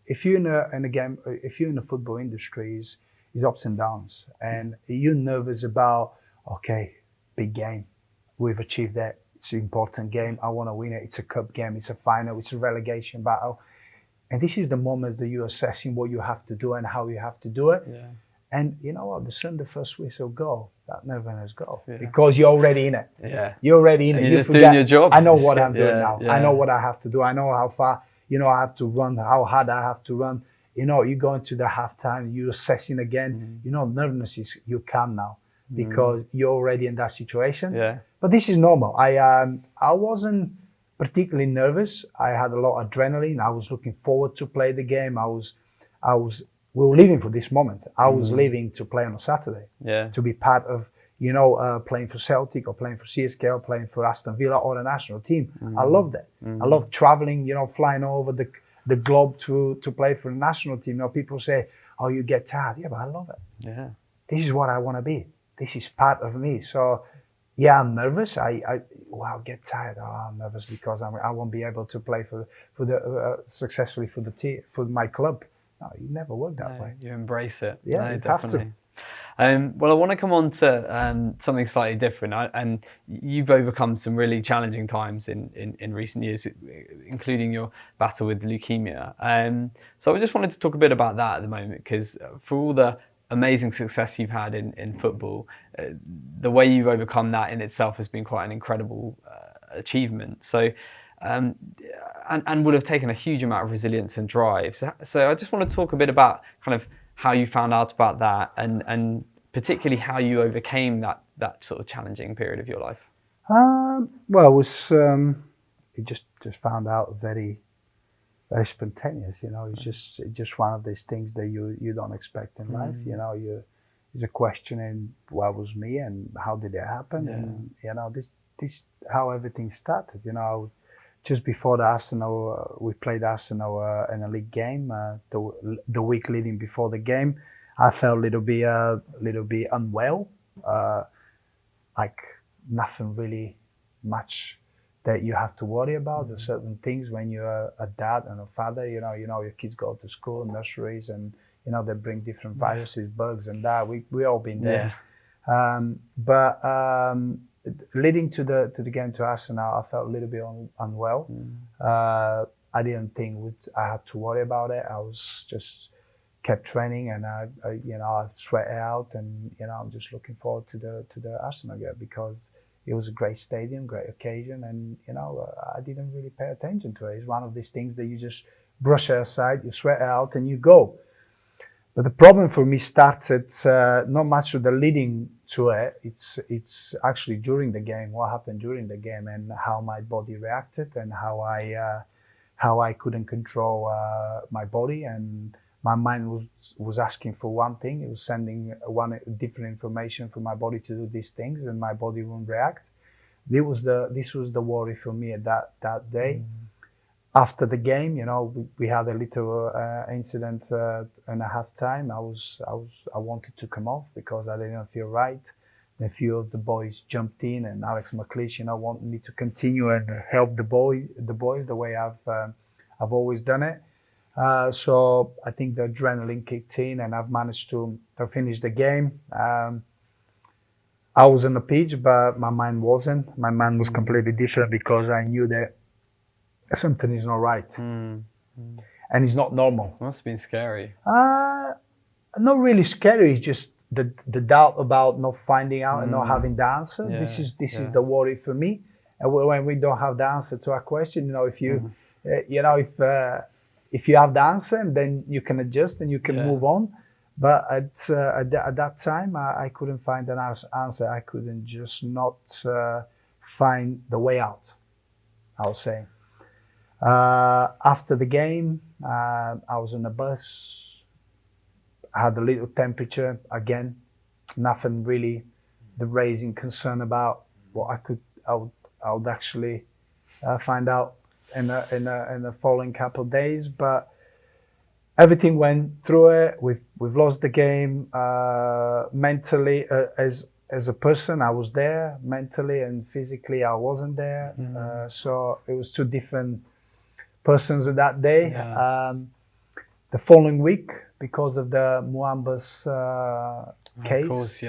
if you're in the football industry, is ups and downs, and you're nervous about, okay, big game, we've achieved that. It's an important game. I want to win it. It's a cup game. It's a final. It's a relegation battle. And this is the moment that you're assessing what you have to do and how you have to do it. Yeah. And you know what? The soon the first whistle go, that nervousness go, because you're already in it. Yeah. You're already in it. You're just doing your job. I know what I'm doing now. Yeah. I know what I have to do. I know how far, I have to run, how hard I have to run. You go into the halftime, you're assessing again. Nervousness is, you calm now, because you're already in that situation. Yeah. But this is normal. I wasn't particularly nervous. I had a lot of adrenaline. I was looking forward to play the game. We were living for this moment. I was leaving to play on a Saturday. Yeah. To be part of, playing for Celtic, or playing for CSKA, or playing for Aston Villa, or the national team. I loved it. I loved traveling, flying over the globe to play for the national team. People say, oh, you get tired. Yeah, but I love it. Yeah. This is what I want to be. This is part of me. So, yeah, I'm nervous. I'll get tired. Oh, I'm nervous because I won't be able to play successfully for my club. No, you never work that way. You embrace it. Yeah, no, you definitely. have Well, I want to come on to something slightly different. And you've overcome some really challenging times in recent years, including your battle with leukemia. So I just wanted to talk a bit about that at the moment, because for all the amazing success you've had in football, the way you've overcome that in itself has been quite an incredible achievement. So, and would have taken a huge amount of resilience and drive. So I just want to talk a bit about kind of how you found out about that, and particularly how you overcame that sort of challenging period of your life. Well, it was it just found out very spontaneous. It's just one of these things that you don't expect in life. It's a questioning what was me and how did it happen, and this how everything started. Just before the Arsenal, we played Arsenal in a league game. The week leading before the game, I felt a little bit unwell, like nothing really much that you have to worry about. There's certain things when you're a dad and a father. Your kids go to school, nurseries, and they bring different viruses, bugs, and that. We all been there. But leading to the game to Arsenal, I felt a little bit unwell. I didn't think I had to worry about it. I was just kept training, and I sweat it out, and I'm just looking forward to the Arsenal game, because it was a great stadium, great occasion, and I didn't really pay attention to it. It's one of these things that you just brush it aside, you sweat it out, and you go. But the problem for me starts at not much with the leading to it. It's actually during the game, what happened during the game, and how my body reacted, and how I couldn't control my body, and my mind was asking for one thing. It was sending one different information for my body to do these things, and my body wouldn't react. This was the worry for me at that day. After the game, we had a little incident in a half time. I wanted to come off because I didn't feel right. A few of the boys jumped in, and Alex McLeish, wanted me to continue and help the boys the way I've always done it. So I think the adrenaline kicked in, and I've managed to finish the game. I was on the pitch, but my mind wasn't. My mind was completely different, because I knew that something is not right, and it's not normal. It must have been scary. Not really scary. It's just the doubt about not finding out and not having the answer. This is the worry for me. And when we don't have the answer to a question, if you if you have the answer, then you can adjust and you can move on. But at that time, I couldn't find an answer. I couldn't just not find the way out, I'll say. After the game, I was on a bus. I had a little temperature again. Nothing really the raising concern about what I would actually find out in the following couple of days. But everything went through it. We've lost the game. Mentally, as a person, I was there. Mentally and physically, I wasn't there. So it was two different persons that day. The following week, because of the Muamba's case, of course,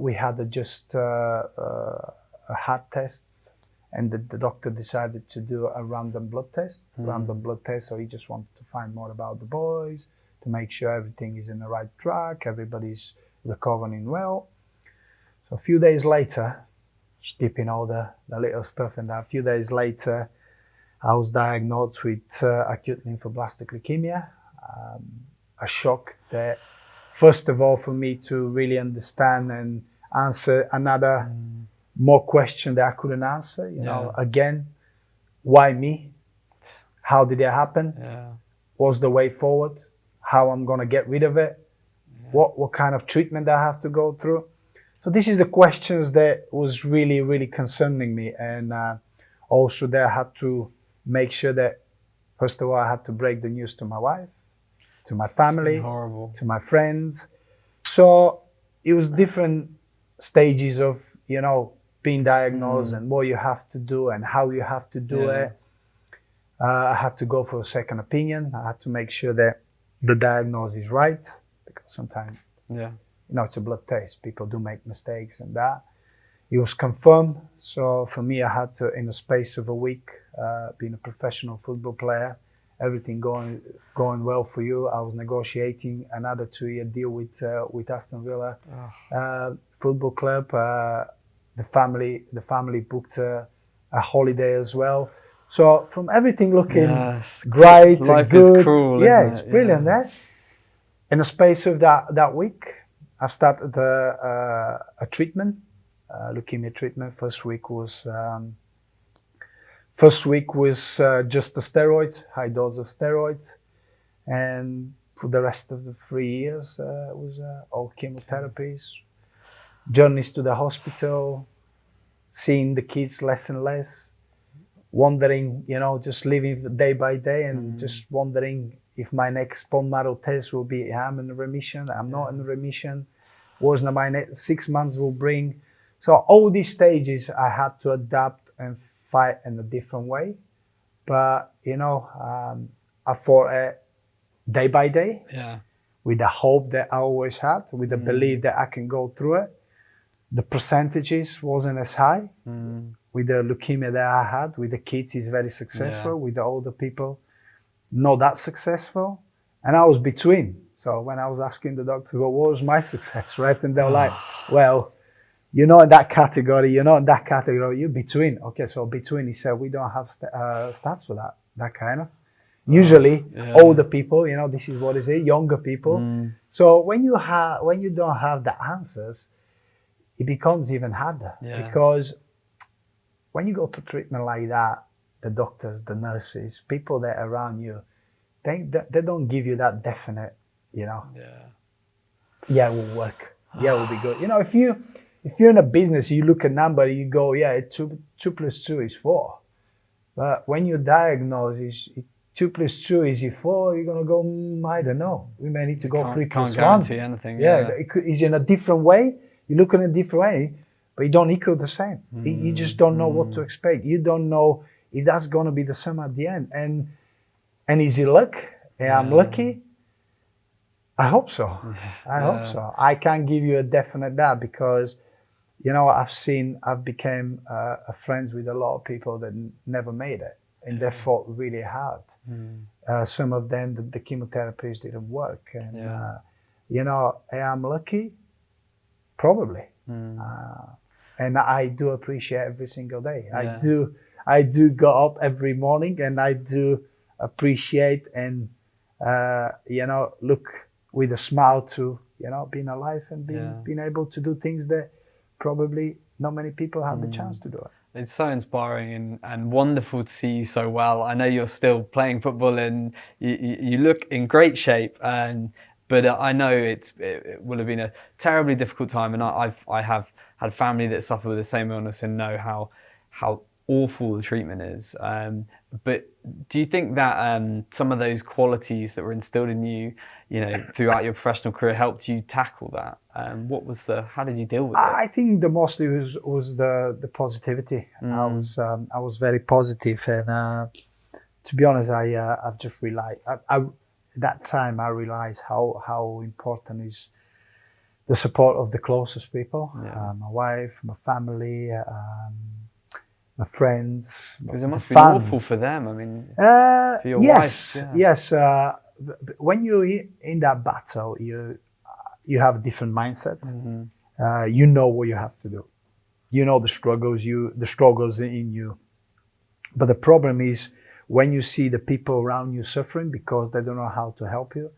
we had just a heart tests, and the doctor decided to do a random blood test. So he just wanted to find more about the boys, to make sure everything is in the right track, everybody's recovering well. So a few days later, skipping all the little stuff, and a few days later, I was diagnosed with acute lymphoblastic leukemia. A shock that, first of all, for me to really understand and answer another more question that I couldn't answer. Again, why me? How did it happen? What's the way forward? How I'm gonna get rid of it? What kind of treatment I have to go through? So this is the questions that was really, really concerning me, and also that I had to make sure that, first of all, I had to break the news to my wife, to my family, to my friends. So it was different stages of, being diagnosed and what you have to do and how you have to do it. I had to go for a second opinion. I had to make sure that the diagnosis is right, because sometimes it's a blood test. People do make mistakes and that. It was confirmed. So for me, I had to, in the space of a week, being a professional football player, everything going well for you. I was negotiating another 2-year deal with Aston Villa football club. The family booked a holiday as well. So from everything looking great and Life good, is cruel, yeah, isn't it's it? brilliant. Eh? In the space of that week, I started a treatment, leukemia treatment. First week was just the steroids, high dose of steroids, and for the rest of the 3 years it was all chemotherapies, journeys to the hospital, seeing the kids less and less, wondering, just living day by day, and just wondering if my next bone marrow test will be I'm in remission, I'm not in remission, was my next 6 months will bring. So all these stages I had to adapt and fight in a different way. But I fought it day by day, with the hope that I always had, with the belief that I can go through it. The percentages wasn't as high. With the leukemia that I had, with the kids, is very successful. With the older people, not that successful. And I was between. So when I was asking the doctors, what was my success, right? And they were like, well, you're not in that category, you're between. Okay, so between, he said, we don't have stats for that kind of. Usually, older people, this is what is it, younger people. So when you don't have the answers, it becomes even harder, because when you go to treatment like that, the doctors, the nurses, people that are around you, they don't give you that definite, it will work, it will be good. If you're in a business, you look at a number, you go, two plus two is 4. But when you diagnose 2 plus 2 is 4, you're gonna go, I don't know. We may need to go 3 plus 1. Can't guarantee anything. Is in a different way. You look in a different way, but you don't equal the same. You just don't know what to expect. You don't know if that's gonna be the same at the end. And is it luck? I'm lucky. I hope so. I hope so. I can't give you a definite that, because I've become friends with a lot of people that never made it, and they fought really hard. Some of them, the chemotherapies didn't work, and am lucky, probably. And I do appreciate every single day. I do go up every morning, and I do appreciate and look with a smile to being alive and being able to do things that probably not many people have the chance to do it. It's so inspiring and wonderful to see you so well. I know you're still playing football, and you look in great shape. But I know it will have been a terribly difficult time, and I have had family that suffer with the same illness and know how awful the treatment is. But do you think that some of those qualities that were instilled in you, throughout your professional career, helped you tackle that? How did you deal with it? I think the mostly was the positivity. I was very positive, and to be honest, I've just realized that time I realized how important is the support of the closest people, my wife, my family, my friends. Because it must be awful for them. I mean, for your wife. Yes. When you're in that battle, you have a different mindset. You know what you have to do. You know the struggles in you. But the problem is when you see the people around you suffering because they don't know how to help you.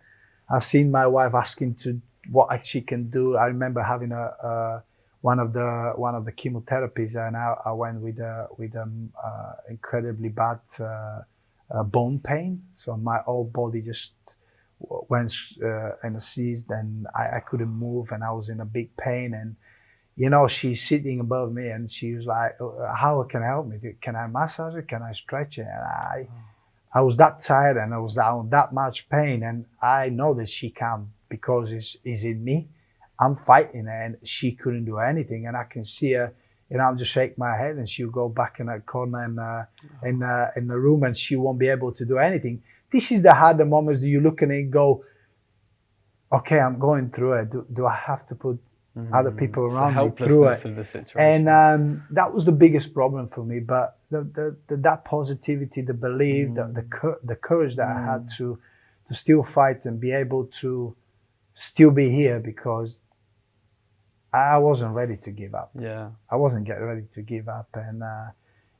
I've seen my wife asking to what she can do. I remember having one of the chemotherapies, and I went with incredibly bad bone pain. So my whole body just went in a seized, and I couldn't move, and I was in a big pain. And she's sitting above me, and she was like, "How can I help me? Can I massage it? Can I stretch it?" And I was that tired, and I was in that much pain, and I know that she can, because it's in me. I'm fighting her, and she couldn't do anything, and I can see her. I'm just shake my head, and she'll go back in that corner in the room, and she won't be able to do anything. This is the harder moments that you look at it and go, okay, I'm going through it. Do I have to put other people It's the around me through helplessness it? of the situation. And that was the biggest problem for me. But that positivity, the belief, the courage that I had to still fight and be able to still be here, because I wasn't ready to give up. Yeah. I wasn't getting ready to give up, and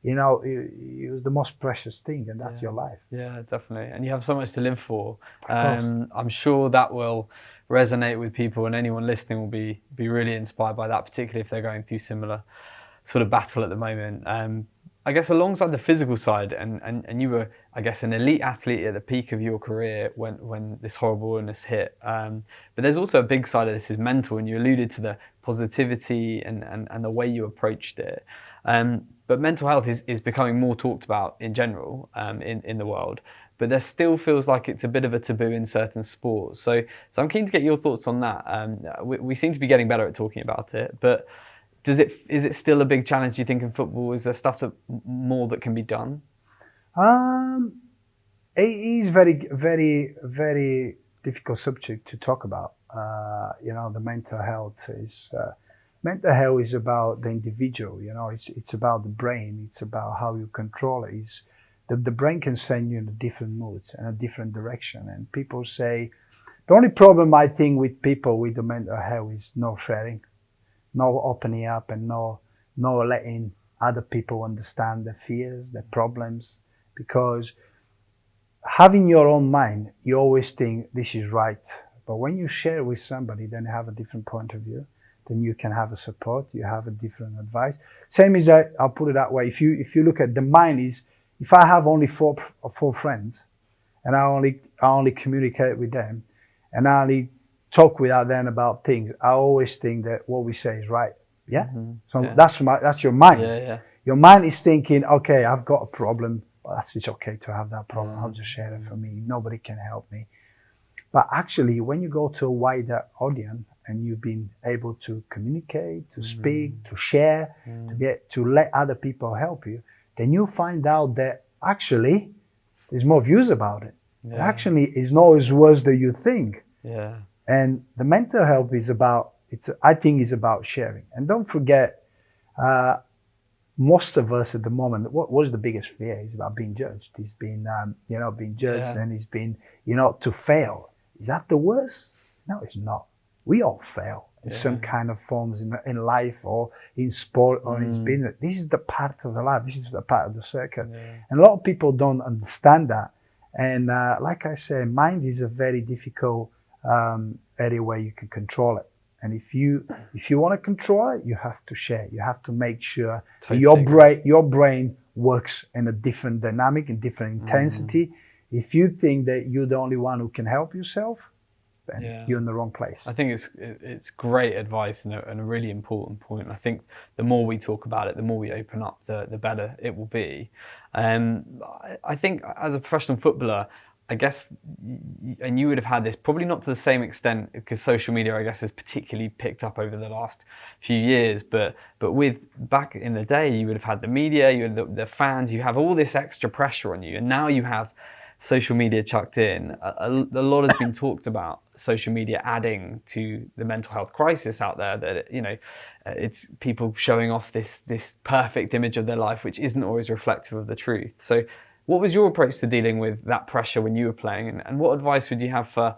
you know, it was the most precious thing, and that's your life. Yeah, definitely. And you have so much to live for. Of course. I'm sure that will resonate with people, and anyone listening will be really inspired by that, particularly if they're going through similar sort of battle at the moment. I guess alongside the physical side, and you were, I guess, an elite athlete at the peak of your career when this horrible illness hit. But there's also a big side of this is mental, and you alluded to the positivity and the way you approached it. But mental health is becoming more talked about in general in the world. But there still feels like it's a bit of a taboo in certain sports. So I'm keen to get your thoughts on that. We seem to be getting better at talking about it, but is it still a big challenge, do you think, in football? Is there stuff that can be done? It is very difficult subject to talk about. You know, the mental health is about the individual. You know, it's about the brain. It's about how you control it. The brain can send you in a different mood and a different direction. And people say the only problem I think with people with the mental health is no sharing, no opening up, and no letting other people understand their fears, their problems. Because having your own mind, you always think this is right. But when you share with somebody, then you have a different point of view. Then you can have a support. You have a different advice. Same as I'll put it that way. If you look at the mind is, if I have only four friends, and I only communicate with them, and I only talk without them about things, I always think that what we say is right. Yeah. So that's your mind. Yeah. Your mind is thinking, okay, I've got a problem. Well, it's okay to have that problem. I'll just share it for me. Nobody can help me. But actually, when you go to a wider audience and you've been able to communicate, to speak, to share, to let other people help you, then you find out that actually there's more views about it. Yeah. It actually is not as worse than you think. Yeah. And the mental health is about, I think is about sharing. And don't forget, most of us at the moment, what is the biggest fear? Is about being judged. He's been, being judged, and he's been, to fail. Is that the worst? No, it's not. We all fail in some kind of forms in life or in sport or in business. This is the part of the life. This is the part of the circuit. Yeah. And a lot of people don't understand that. And like I said, mind is a very difficult area where you can control it. And if you want to control it, you have to share. You have to make sure your brain works in a different dynamic and different intensity. If you think that you're the only one who can help yourself, then you're in the wrong place. I think it's great advice and a really important point. I think the more we talk about it, the more we open up, the better it will be. I think as a professional footballer, I guess, and you would have had this probably not to the same extent because social media, I guess, has particularly picked up over the last few years. But with back in the day, you would have had the media, you had the fans, you have all this extra pressure on you, and now you have social media chucked in. A lot has been talked about social media adding to the mental health crisis out there. That it's people showing off this perfect image of their life, which isn't always reflective of the truth. So, what was your approach to dealing with that pressure when you were playing, and what advice would you have for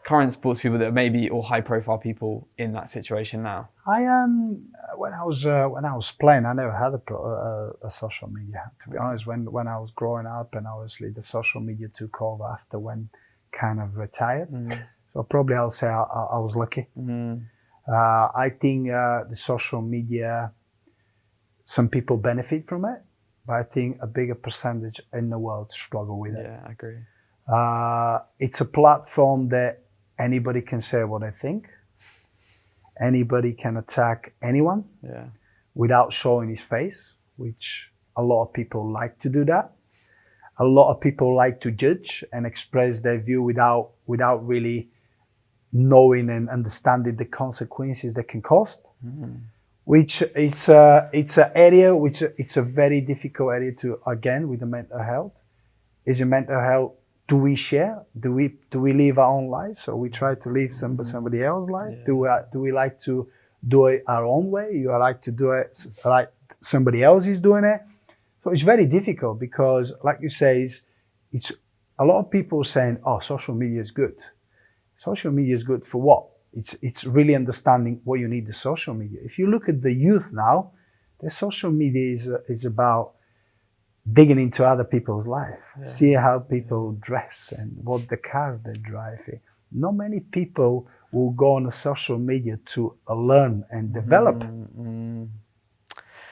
current sports people that are maybe or high profile people in that situation now? When I was playing, I never had a social media. To be honest, when I was growing up, and obviously the social media took over after when kind of retired. So probably I'll say I was lucky. I think the social media, some people benefit from it, but I think a bigger percentage in the world struggle with it. Yeah, I agree. It's a platform that anybody can say what they think. Anybody can attack anyone without showing his face, which a lot of people like to do that. A lot of people like to judge and express their view without really knowing and understanding the consequences that can cost. Which it's an area which it's a very difficult area to, again, with the mental health. Is your mental health do we share? Do we live our own lives? So we try to live somebody else's life. Yeah. Do we like to do it our own way? You like to do it like somebody else is doing it? So it's very difficult because, like you say, it's a lot of people saying, "Oh, social media is good." Social media is good for what? It's really understanding what you need the social media. If you look at the youth now, the social media is about digging into other people's life, see how people dress and what the cars they drive. Not many people will go on the social media to learn and develop.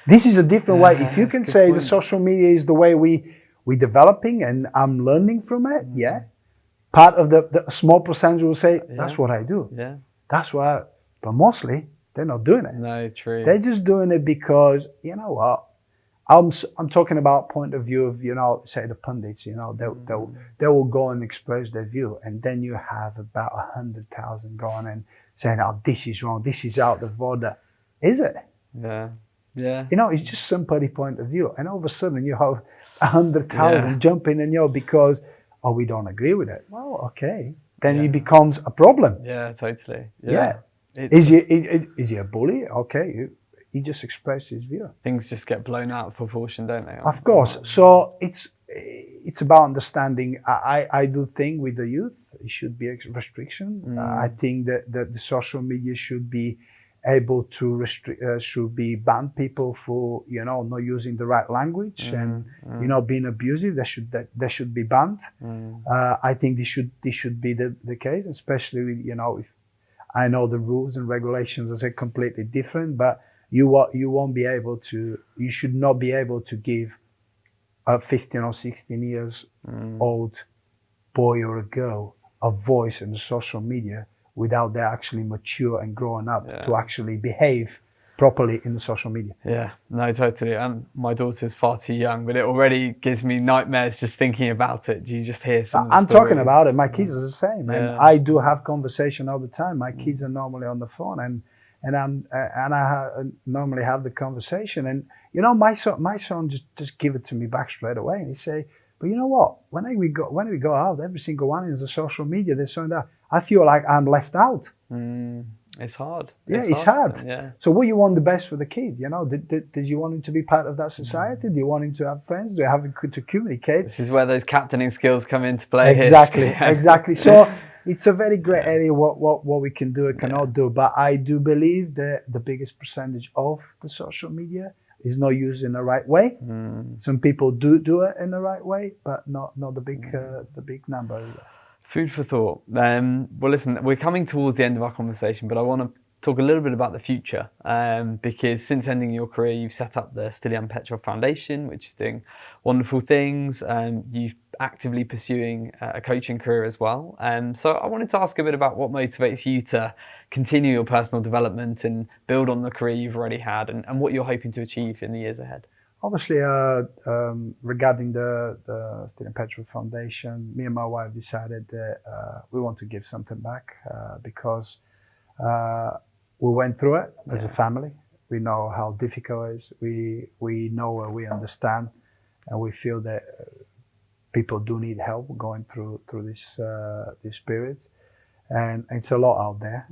This is a different way. If you can say the social media is the way we developing and I'm learning from it, part of the small percentage will say, that's what I do. Yeah. That's what but mostly they're not doing it. No, true. They're just doing it because, you know what, I'm talking about point of view of, say the pundits, they will go and express their view, and then you have about 100,000 going and saying, oh, this is wrong, this is out of order. Is it? Yeah. Yeah. It's just somebody point of view, and all of a sudden you have 100,000 jumping in because, oh, we don't agree with it. Well, okay, then it becomes a problem. Yeah, totally. Yeah. Is he a bully? Okay, he just expressed his view. Things just get blown out of proportion, don't they? Of course. So it's about understanding. I do think with the youth, it should be a restriction. I think that the social media should be able to should be ban people for not using the right language and being abusive. That should be banned. I think this should be the case, especially with, if I know the rules and regulations are completely different, but you won't be able to. You should not be able to give a 15 or 16 years old boy or a girl a voice in the social media without they actually mature and growing up to actually behave properly in the social media. Yeah, no, totally. And my daughter's far too young, but it already gives me nightmares just thinking about it. You just hear some of the I'm stories. talking about it. My kids are the same, and I do have conversation all the time. My kids are normally on the phone, and I normally have the conversation. And my son just give it to me back straight away, and he say, "But you know what? When we go out, every single one is the social media. They're showing that. I feel like I'm left out." It's hard. It's hard. Yeah. So what you want the best for the kid? Did you want him to be part of that society? Do you want him to have friends? Do you have him to communicate? This is where those captaining skills come into play. Exactly. So it's a very great area what we can do and cannot do. But I do believe that the biggest percentage of the social media is not used in the right way. Some people do it in the right way, but not the big number. Food for thought. Well, listen, we're coming towards the end of our conversation, but I want to talk a little bit about the future, because since ending your career, you've set up the Stiliyan Petrov Foundation, which is doing wonderful things. You're actively pursuing a coaching career as well. So I wanted to ask a bit about what motivates you to continue your personal development and build on the career you've already had, and what you're hoping to achieve in the years ahead. Obviously, regarding the Stiliyan Petrov Foundation, me and my wife decided that we want to give something back because we went through it as a family. We know how difficult it is. We know and we understand, and we feel that people do need help going through these periods. And it's a lot out there.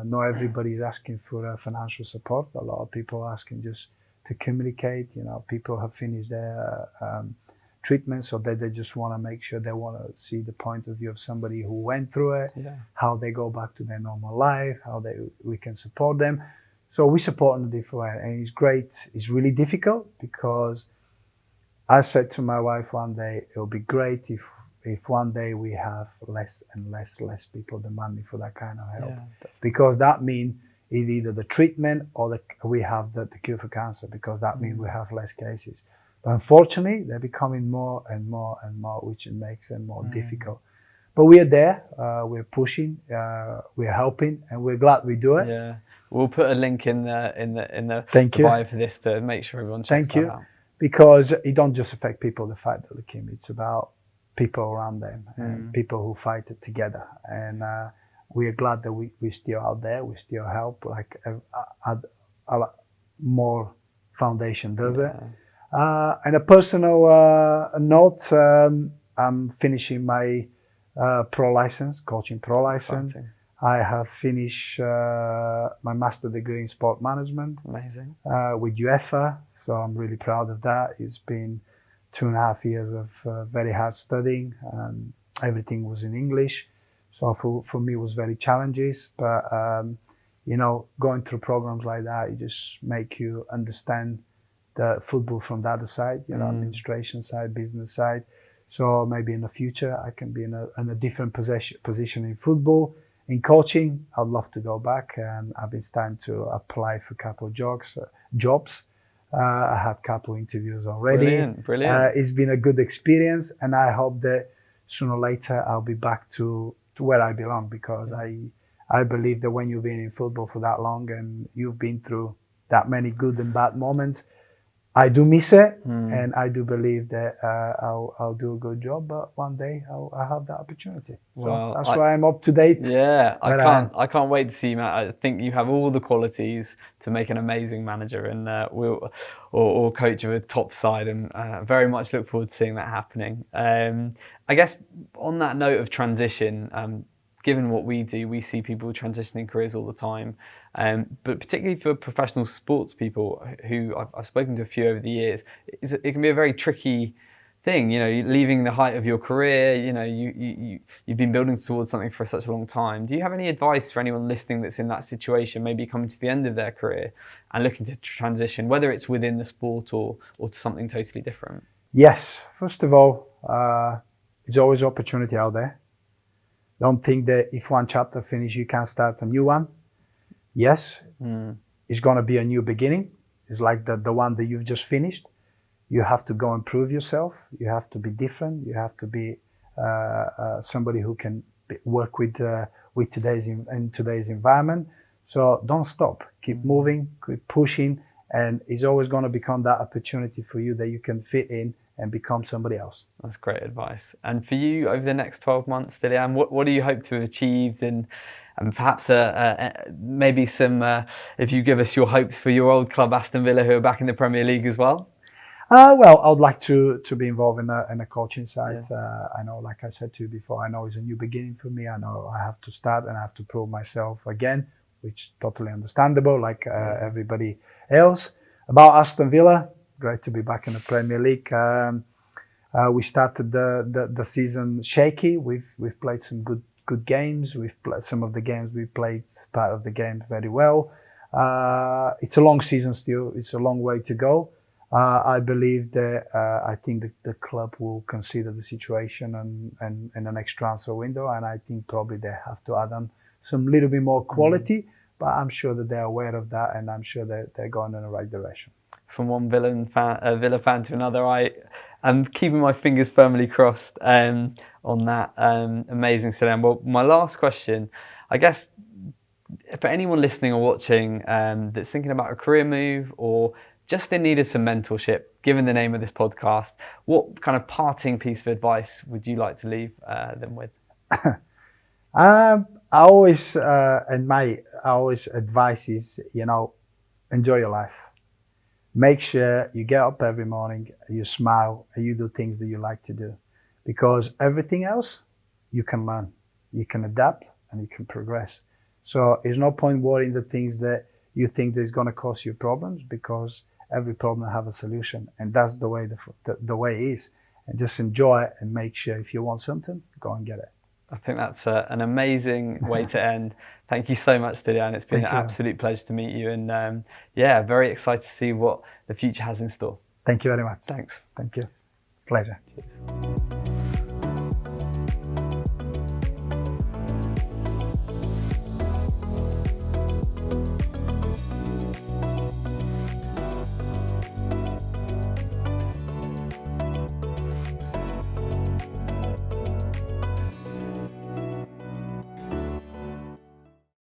Not everybody's asking for financial support. A lot of people are asking just to communicate. People have finished their treatment, so that they just want to make sure they want to see the point of view of somebody who went through it, how they go back to their normal life, how we can support them. So we support in a different way, and it's great. It's really difficult because I said to my wife one day, it would be great if one day we have less and less people demanding for that kind of help, because that means it's either the treatment or we have the cure for cancer, because that means we have less cases. But unfortunately, they're becoming more and more and more, which makes it more difficult. But we are there, we're pushing, we're helping, and we're glad we do it. Yeah, we'll put a link in the bio for this to make sure everyone checks that out. Because it don't just affect people that fight the leukemia, it's about people around them and people who fight it together. And we are glad that we're still out there, we still help, like more foundation does it. And a personal note, I'm finishing my pro license, coaching pro license. Exciting. I have finished my master degree in sport management. Amazing. With UEFA, so I'm really proud of that. It's been 2.5 years of very hard studying, and everything was in English. So for me, it was very challenging. But you know, going through programs like that, it just make you understand the football from the other side, you know, administration side, business side. So maybe in the future, I can be in a different position in football. In coaching, I'd love to go back, and I've been starting to apply for a couple of jobs. I had a couple of interviews already. Brilliant. It's been a good experience, and I hope that sooner or later I'll be back to where I belong, because I believe that when you've been in football for that long and you've been through that many good and bad moments, I do miss it, and I do believe that I'll do a good job. But one day I'll have that opportunity. So Well, that's why I'm up to date. Yeah, I can't wait to see you, Matt. I think you have all the qualities to make an amazing manager and or coach of a top side, and very much look forward to seeing that happening. I guess on that note of transition, given what we do, we see people transitioning careers all the time. But particularly for professional sports people who I've spoken to a few over the years, it can be a very tricky thing. You know, leaving the height of your career, you know, you've been building towards something for such a long time. Do you have any advice for anyone listening that's in that situation, maybe coming to the end of their career and looking to transition, whether it's within the sport or to something totally different? Yes. First of all, there's always opportunity out there. Don't think that if one chapter finishes, you can't start a new one. Yes, it's going to be a new beginning. It's like the one that you've just finished. You have to go and prove yourself. You have to be different. You have to be somebody who can work with today's environment. So don't stop. Keep moving. Keep pushing, and it's always going to become that opportunity for you that you can fit in and become somebody else. That's great advice. And for you, over the next 12 months, Stiliyan, what do you hope to have achieved, and perhaps maybe some, if you give us your hopes for your old club, Aston Villa, who are back in the Premier League as well? Well, I would like to be involved in a coaching side. Yeah. I know, like I said to you before, I know it's a new beginning for me. I know I have to start and I have to prove myself again, which is totally understandable, like everybody else. About Aston Villa, great to be back in the Premier League. We started the season shaky. We've played some good games. Some of the games we played part of the game very well. It's a long season still. It's a long way to go. I believe that I think the club will consider the situation and the next transfer window, and I think probably they have to add on some little bit more quality. But I'm sure that they're aware of that, and I'm sure that they're going in the right direction. From one Villa fan to another, I'm keeping my fingers firmly crossed on that. Amazing, Stiliyan. Well, my last question, I guess, for anyone listening or watching that's thinking about a career move or just in need of some mentorship, given the name of this podcast, what kind of parting piece of advice would you like to leave them with? I always advice is, enjoy your life. Make sure you get up every morning, you smile, and you do things that you like to do. Because everything else, you can learn, you can adapt, and you can progress. So there's no point worrying the things that you think that is going to cause you problems, because every problem have a solution, and that's the way the way it is. And just enjoy it and make sure if you want something, go and get it. I think that's an amazing way to end. Thank you so much, Stiliyan. It's been an absolute pleasure to meet you, and very excited to see what the future has in store. Thank you very much. Thanks. Thank you. Pleasure. Cheers.